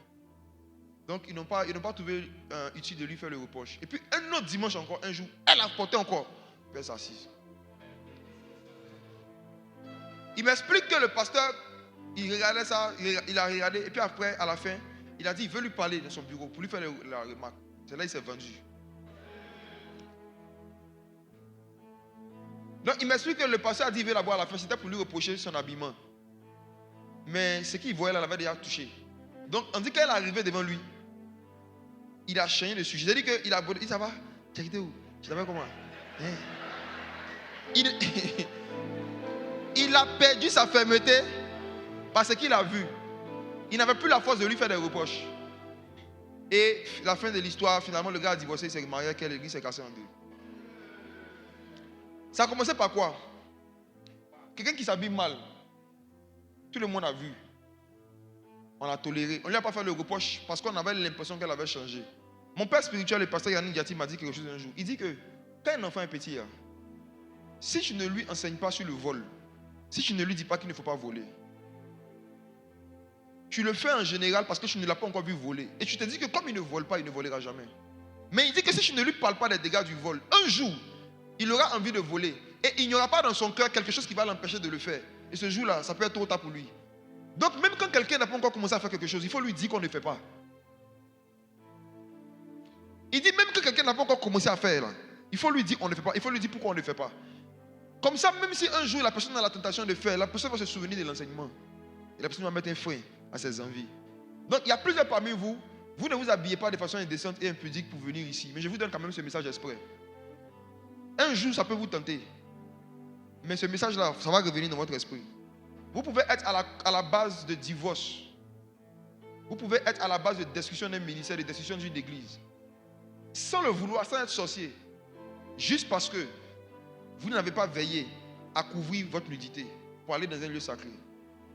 Donc, ils n'ont pas trouvé utile de lui faire le reproche. Et puis, un autre dimanche encore, un jour, elle a porté encore. Puis elle s'est assise. Il m'explique que le pasteur, il regardait ça, il a regardé, et puis après, à la fin, il a dit, il veut lui parler dans son bureau pour lui faire la remarque. C'est là qu'il s'est vendu. Donc, il m'explique que le pasteur a dit, il veut la voir à la fin, c'était pour lui reprocher son habillement. Mais ce qu'il voyait là, l'avait déjà touché. Donc, on dit qu'elle est arrivée devant lui. Il a changé de sujet. C'est-à-dire qu'il a dit, ça va? Tu as quitté où? Tu t'appelles comment? Il a perdu sa fermeté parce qu'il a vu. Il n'avait plus la force de lui faire des reproches. Et la fin de l'histoire, finalement, le gars a divorcé, il s'est marié avec elle, l'église s'est cassée en deux. Ça a commencé par quoi? Quelqu'un qui s'habille mal. Tout le monde a vu. On l'a toléré. On ne lui a pas fait le reproche parce qu'on avait l'impression qu'elle avait changé. Mon père spirituel, le pasteur Yannick Diati, m'a dit quelque chose un jour. Il dit que quand un enfant est petit, si tu ne lui enseignes pas sur le vol, si tu ne lui dis pas qu'il ne faut pas voler, tu le fais en général parce que tu ne l'as pas encore vu voler. Et tu te dis que comme il ne vole pas, il ne volera jamais. Mais il dit que si tu ne lui parles pas des dégâts du vol, un jour, il aura envie de voler. Et il n'y aura pas dans son cœur quelque chose qui va l'empêcher de le faire. Et ce jour-là, ça peut être trop tard pour lui. Donc même quand quelqu'un n'a pas encore commencé à faire quelque chose, il faut lui dire qu'on ne fait pas. Il dit même que quelqu'un n'a pas encore commencé à faire, là, il faut lui dire on ne fait pas. Il faut lui dire pourquoi on ne fait pas. Comme ça, même si un jour la personne a la tentation de faire, la personne va se souvenir de l'enseignement. Et la personne va mettre un frein à ses envies. Donc il y a plusieurs parmi vous. Vous ne vous habillez pas de façon indécente et impudique pour venir ici. Mais je vous donne quand même ce message exprès. Un jour, ça peut vous tenter. Mais ce message-là, ça va revenir dans votre esprit. Vous pouvez être à la base de divorce. Vous pouvez être à la base de destruction d'un ministère, de destruction d'une église. Sans le vouloir, sans être sorcier. Juste parce que vous n'avez pas veillé à couvrir votre nudité pour aller dans un lieu sacré.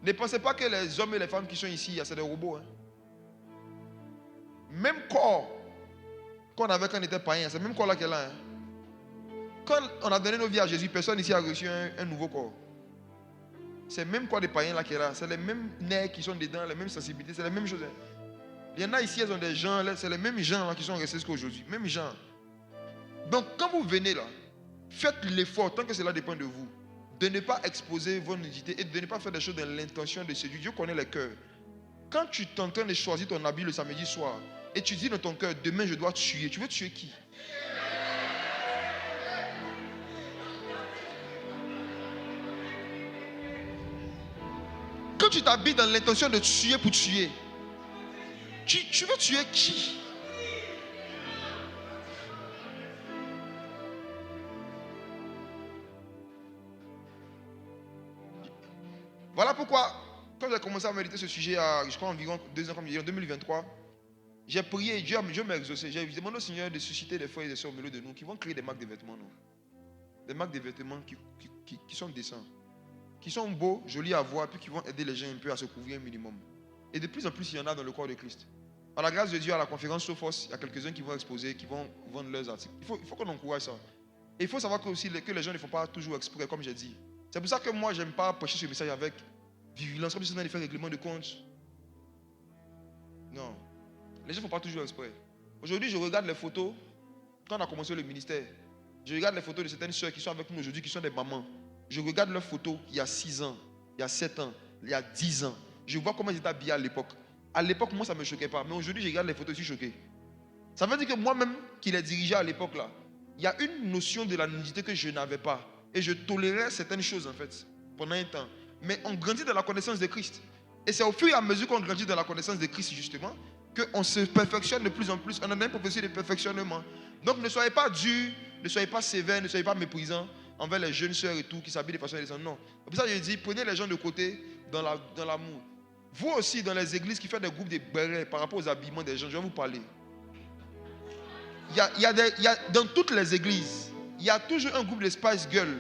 Ne pensez pas que les hommes et les femmes qui sont ici, c'est des robots. Même corps qu'on avait quand on était païen, c'est le même corps-là qu'elle a. Quand on a donné nos vies à Jésus, personne ici a reçu un nouveau corps. C'est le même corps des païens là qu'elle a. C'est les mêmes nerfs qui sont dedans, les mêmes sensibilités, c'est les mêmes choses. Il y en a ici, elles ont des gens, c'est les mêmes gens là qui sont restés jusqu'à aujourd'hui. Même gens. Donc quand vous venez là, faites l'effort, tant que cela dépend de vous, de ne pas exposer vos nudités et de ne pas faire des choses dans l'intention de séduire. Dieu connaît les cœurs. Quand tu es en train de choisir ton habit le samedi soir et tu dis dans ton cœur, demain je dois tuer, tu veux tuer qui? Quand tu t'habilles dans l'intention de tuer pour tuer, tu veux tuer qui? Voilà pourquoi, quand j'ai commencé à méditer ce sujet, je crois environ 2 ans, en 2023, j'ai prié, Dieu m'a exaucé. J'ai demandé au Seigneur de susciter des frères et des sœurs au milieu de nous qui vont créer des marques de vêtements. Non? Des marques de vêtements qui sont décents, qui sont beaux, jolis à voir, puis qui vont aider les gens un peu à se couvrir un minimum. Et de plus en plus, il y en a dans le corps de Christ. Par la grâce de Dieu, à la conférence Sophos, il y a quelques-uns qui vont exposer, qui vont vendre leurs articles. Il faut qu'on encourage ça. Et il faut savoir que, aussi, que les gens ne font pas toujours exprès, comme j'ai dit. C'est pour ça que moi, je n'aime pas prêcher ce message avec vigilance, comme si on allait faire règlement de compte. Non. Les gens ne font pas toujours exprès. Aujourd'hui, je regarde les photos, quand on a commencé le ministère, je regarde les photos de certaines soeurs qui sont avec nous aujourd'hui, qui sont des mamans. Je regarde leurs photos il y a 6 ans, il y a 7 ans, il y a 10 ans. Je vois comment ils étaient habillés à l'époque. À l'époque, moi, ça ne me choquait pas. Mais aujourd'hui, je regarde les photos, je suis choqué. Ça veut dire que moi-même, qui les dirigeais à l'époque, là, il y a une notion de la nudité que je n'avais pas. Et je tolérais certaines choses, en fait, pendant un temps. Mais on grandit dans la connaissance de Christ. Et c'est au fur et à mesure qu'on grandit dans la connaissance de Christ, justement, qu'on se perfectionne de plus en plus. On a un processus de perfectionnement. Donc, ne soyez pas durs, ne soyez pas sévères, ne soyez pas méprisants envers les jeunes sœurs et tout, qui s'habillent de façon indécente. Non. C'est pour ça que je dis, prenez les gens de côté dans l'amour. Vous aussi, dans les églises qui font des groupes de bérets par rapport aux habillements des gens, je vais vous parler. Dans toutes les églises, il y a toujours un groupe de Spice Girls.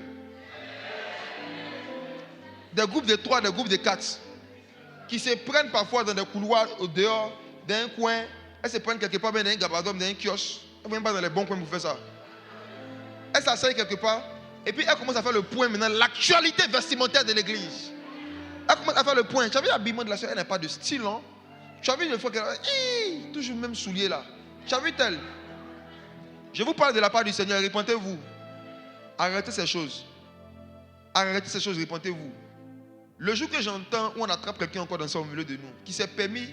Des groupes de 3, des groupes de 4. Qui se prennent parfois dans des couloirs au dehors, dans un coin. Elles se prennent quelque part dans un gabardome, dans un kiosque. Elles ne viennent pas dans les bons coins pour faire ça. Elles s'asseyent quelque part. Et puis elles commencent à faire le point maintenant. L'actualité vestimentaire de l'église. Elle commence à faire le point. Tu as vu l'habillement de la soeur, elle n'a pas de style. Hein? Tu as vu une fois qu'elle a toujours le même soulier là. Tu as vu tel. Je vous parle de la part du Seigneur. Répentez-vous. Arrêtez ces choses. Arrêtez ces choses, répentez-vous. Le jour que j'entends où on attrape quelqu'un encore dans ça au milieu de nous, qui s'est permis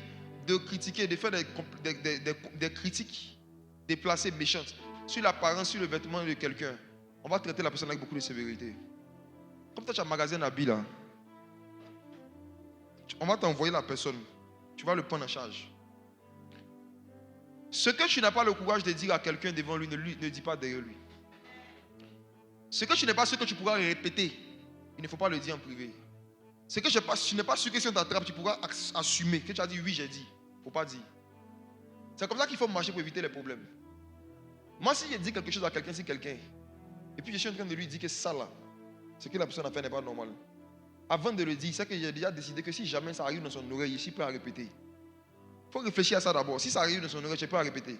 de critiquer, de faire des critiques déplacées, méchantes, sur l'apparence, sur le vêtement de quelqu'un, on va traiter la personne avec beaucoup de sévérité. Comme toi, tu as un magasin d'habits là. On va t'envoyer la personne. Tu vas le prendre en charge. Ce que tu n'as pas le courage de dire à quelqu'un devant lui, ne dis pas derrière lui. Ce que tu n'es pas sûr que tu pourras répéter, il ne faut pas le dire en privé. Ce que tu n'es pas sûr que si on t'attrape, tu pourras assumer que tu as dit oui, j'ai dit. Il ne faut pas dire. C'est comme ça qu'il faut marcher pour éviter les problèmes. Moi, si je dis quelque chose à quelqu'un, et puis je suis en train de lui dire que ça là, ce que la personne a fait n'est pas normal. Avant de le dire, c'est que j'ai déjà décidé que si jamais ça arrive dans son oreille, je suis prêt à répéter. Il faut réfléchir à ça d'abord. Si ça arrive dans son oreille, je suis prêt à répéter.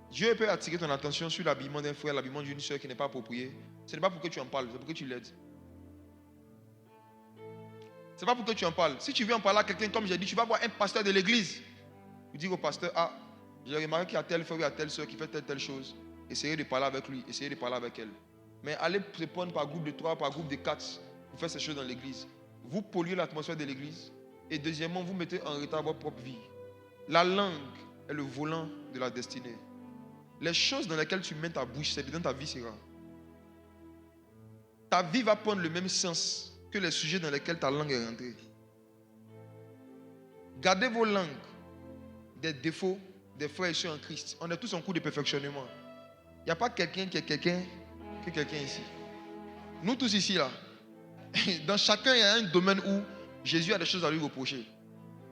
Dieu peut attirer ton attention sur l'habillement d'un frère, l'habillement d'une soeur qui n'est pas approprié. Ce n'est pas pour que tu en parles, c'est pour que tu l'aides. Ce n'est pas pour que tu en parles. Si tu veux en parler à quelqu'un, comme j'ai dit, tu vas voir un pasteur de l'église. Vous dire au pasteur, ah, j'ai remarqué qu'il y a tel frère ou telle soeur qui fait telle chose. Essayez de parler avec lui, essayez de parler avec elle. Mais allez se prendre par groupe de 3, par groupe de 4 pour faire ces choses dans l'église. Vous polluez l'atmosphère de l'église. Et deuxièmement, vous mettez en retard votre propre vie. La langue est le volant de la destinée. Les choses dans lesquelles tu mets ta bouche, c'est dedans ta vie sera. Ta vie va prendre le même sens que les sujets dans lesquels ta langue est rentrée. Gardez vos langues des défauts des frères et sœurs en Christ. On est tous en cours de perfectionnement. Il n'y a pas quelqu'un qui est quelqu'un que quelqu'un ici. Nous tous ici, là, dans chacun, il y a un domaine où Jésus a des choses à lui reprocher.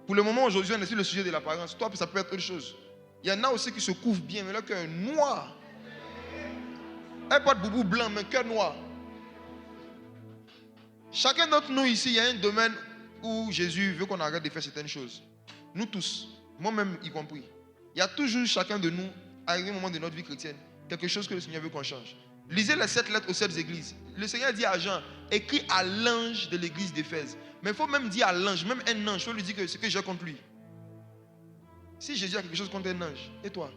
Pour le moment, aujourd'hui, on est sur le sujet de l'apparence. Toi, ça peut être autre chose. Il y en a aussi qui se couvrent bien, mais leur cœur est noir. Elle porte boubou blanc, mais cœur noir. Chacun d'entre nous ici, il y a un domaine où Jésus veut qu'on arrête de faire certaines choses. Nous tous, moi-même y compris. Il y a toujours chacun de nous, à un moment de notre vie chrétienne, quelque chose que le Seigneur veut qu'on change. Lisez les 7 lettres aux 7 églises. Le Seigneur dit à Jean, écris à l'ange de l'église d'Éphèse. Mais il faut même dire à l'ange, même un ange, il faut lui dire que ce que j'ai contre lui. Si Jésus a quelque chose contre un ange, et toi?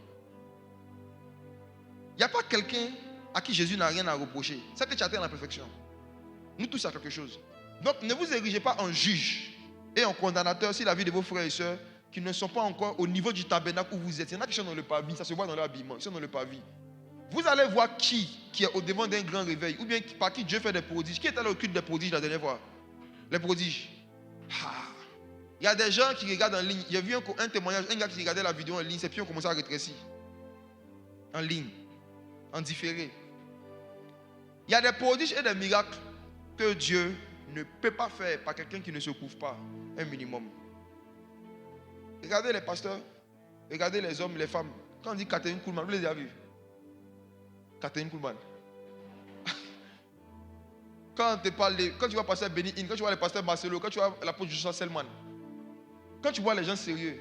Il n'y a pas quelqu'un à qui Jésus n'a rien à reprocher. C'est que tu atteins la perfection. Nous tous avons quelque chose. Donc ne vous érigez pas en juge et en condamnateur si la vie de vos frères et sœurs qui ne sont pas encore au niveau du tabernacle où vous êtes. Il y en a qui sont dans le parvis, ça se voit dans leur habillement, ils sont dans le parvis. Vous allez voir qui est au devant d'un grand réveil, ou bien par qui Dieu fait des prodiges. Qui est allé au culte des prodiges la dernière fois? Les prodiges. Il y a des gens qui regardent en ligne. J'ai vu un témoignage, un gars qui regardait la vidéo en ligne, ses pieds ont commencé à rétrécir. En ligne, en différé. Il y a des prodiges et des miracles que Dieu ne peut pas faire par quelqu'un qui ne se couvre pas, un minimum. Regardez les pasteurs, regardez les hommes, les femmes. Quand on dit Catherine Kuhlman, vous les avez vus? Catherine Kuhlman. Quand tu vois pasteur Benny Hinn, quand tu vois le pasteur Marcelo, quand tu vois l'apôtre Joshua Selman, quand tu vois les gens sérieux,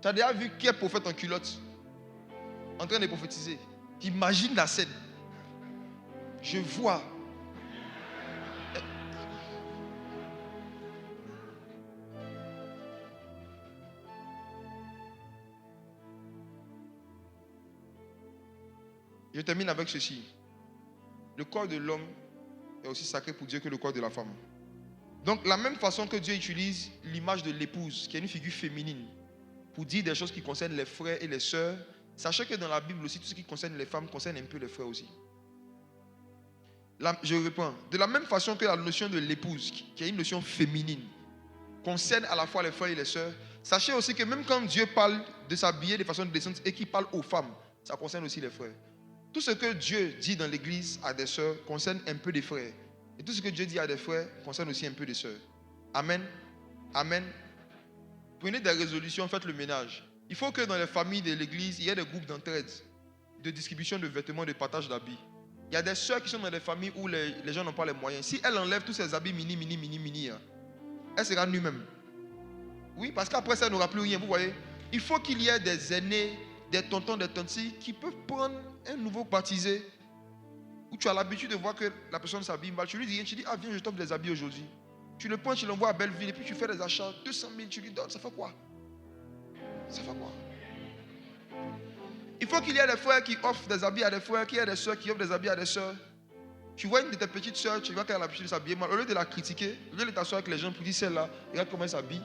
tu as déjà vu qui est prophète en culotte, en train de prophétiser. Imagine la scène. Je vois. Je termine avec ceci. Le corps de l'homme est aussi sacré pour Dieu que le corps de la femme. Donc, la même façon que Dieu utilise l'image de l'épouse, qui est une figure féminine, pour dire des choses qui concernent les frères et les sœurs, sachez que dans la Bible aussi, tout ce qui concerne les femmes concerne un peu les frères aussi. Je reprends. De la même façon que la notion de l'épouse, qui est une notion féminine, concerne à la fois les frères et les sœurs, sachez aussi que même quand Dieu parle de s'habiller de façon décente et qu'il parle aux femmes, ça concerne aussi les frères. Tout ce que Dieu dit dans l'église à des sœurs concerne un peu des frères. Et tout ce que Dieu dit à des frères concerne aussi un peu des sœurs. Amen. Amen. Prenez des résolutions, faites le ménage. Il faut que dans les familles de l'église, il y ait des groupes d'entraide, de distribution de vêtements, de partage d'habits. Il y a des sœurs qui sont dans des familles où les gens n'ont pas les moyens. Si elles enlèvent tous ces habits mini, elle sera nue même. Oui, parce qu'après ça, elle n'aura plus rien. Vous voyez, il faut qu'il y ait des aînés, des tontons, des tantis qui peuvent prendre un nouveau baptisé où tu as l'habitude de voir que la personne s'habille mal. Tu lui dis, ah viens, je t'offre des habits aujourd'hui. Tu le prends, tu l'envoies à Belleville et puis tu fais des achats, 200 000, tu lui donnes. Ça fait quoi? Ça fait quoi? Il faut qu'il y ait des frères qui offrent des habits à des frères, qu'il y ait des soeurs qui offrent des habits à des soeurs. Tu vois une de tes petites soeurs, tu vois qu'elle a l'habitude de s'habiller mal. Au lieu de la critiquer, au lieu de t'asseoir avec les gens pour dire celle-là, regarde comment elle s'habille,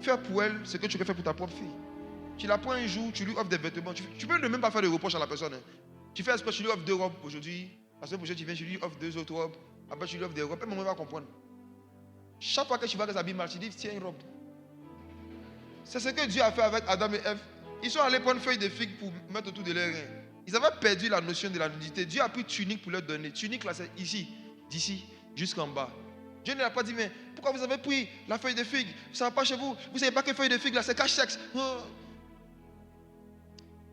fais pour elle ce que tu aurais fait pour ta propre fille. Tu la prends un jour, tu lui offres des vêtements. Tu peux ne même pas faire de reproche à la personne. Hein. Tu fais exprès, tu lui offres 2 robes aujourd'hui. La semaine prochaine, tu viens, tu lui offres 2 autres robes. Après, tu lui offres des robes. Elle va comprendre. Chaque fois que tu vois qu'elle s'habille mal, tu dis tiens une robe. C'est ce que Dieu a fait avec Adam et Ève. Ils sont allés prendre une feuille de figue pour mettre autour de leurs reins. Ils avaient perdu la notion de la nudité. Dieu a pris tunique pour leur donner. Tunique là, c'est ici, d'ici, jusqu'en bas. Dieu ne l'a pas dit, mais pourquoi vous avez pris la feuille de figue? Ça ne va pas chez vous. Vous ne savez pas que feuille de figue là, c'est cache-sexe. Oh.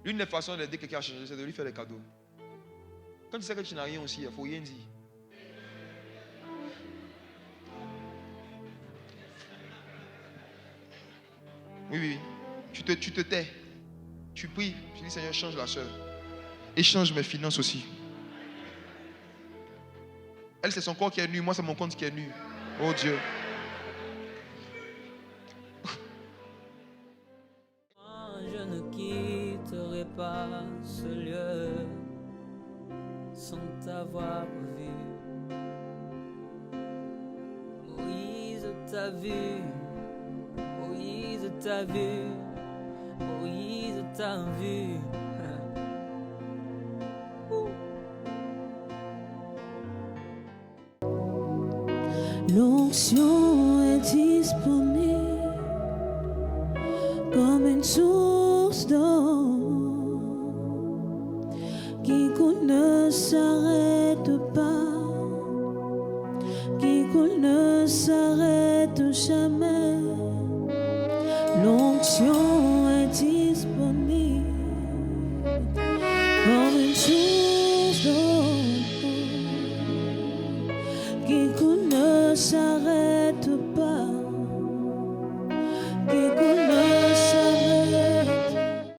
L'une des façons d'aider quelqu'un à changer, c'est de lui faire des cadeaux. Quand tu sais que tu n'as rien aussi, il ne faut rien dire. Oui. Tu te tais. Tu pries. Tu dis, Seigneur, change la soeur. Et change mes finances aussi. Elle, c'est son corps qui est nu. Moi, c'est mon compte qui est nu. Oh Dieu. Je ne quitterai pas ce lieu sans t'avoir vu. Moïse t'a vu. Moïse t'a vu. Moïse t'a vu. L'onction est disponible comme une source d'eau qui coule ne s'arrête pas, qui coule ne s'arrête jamais. L'onction est disponible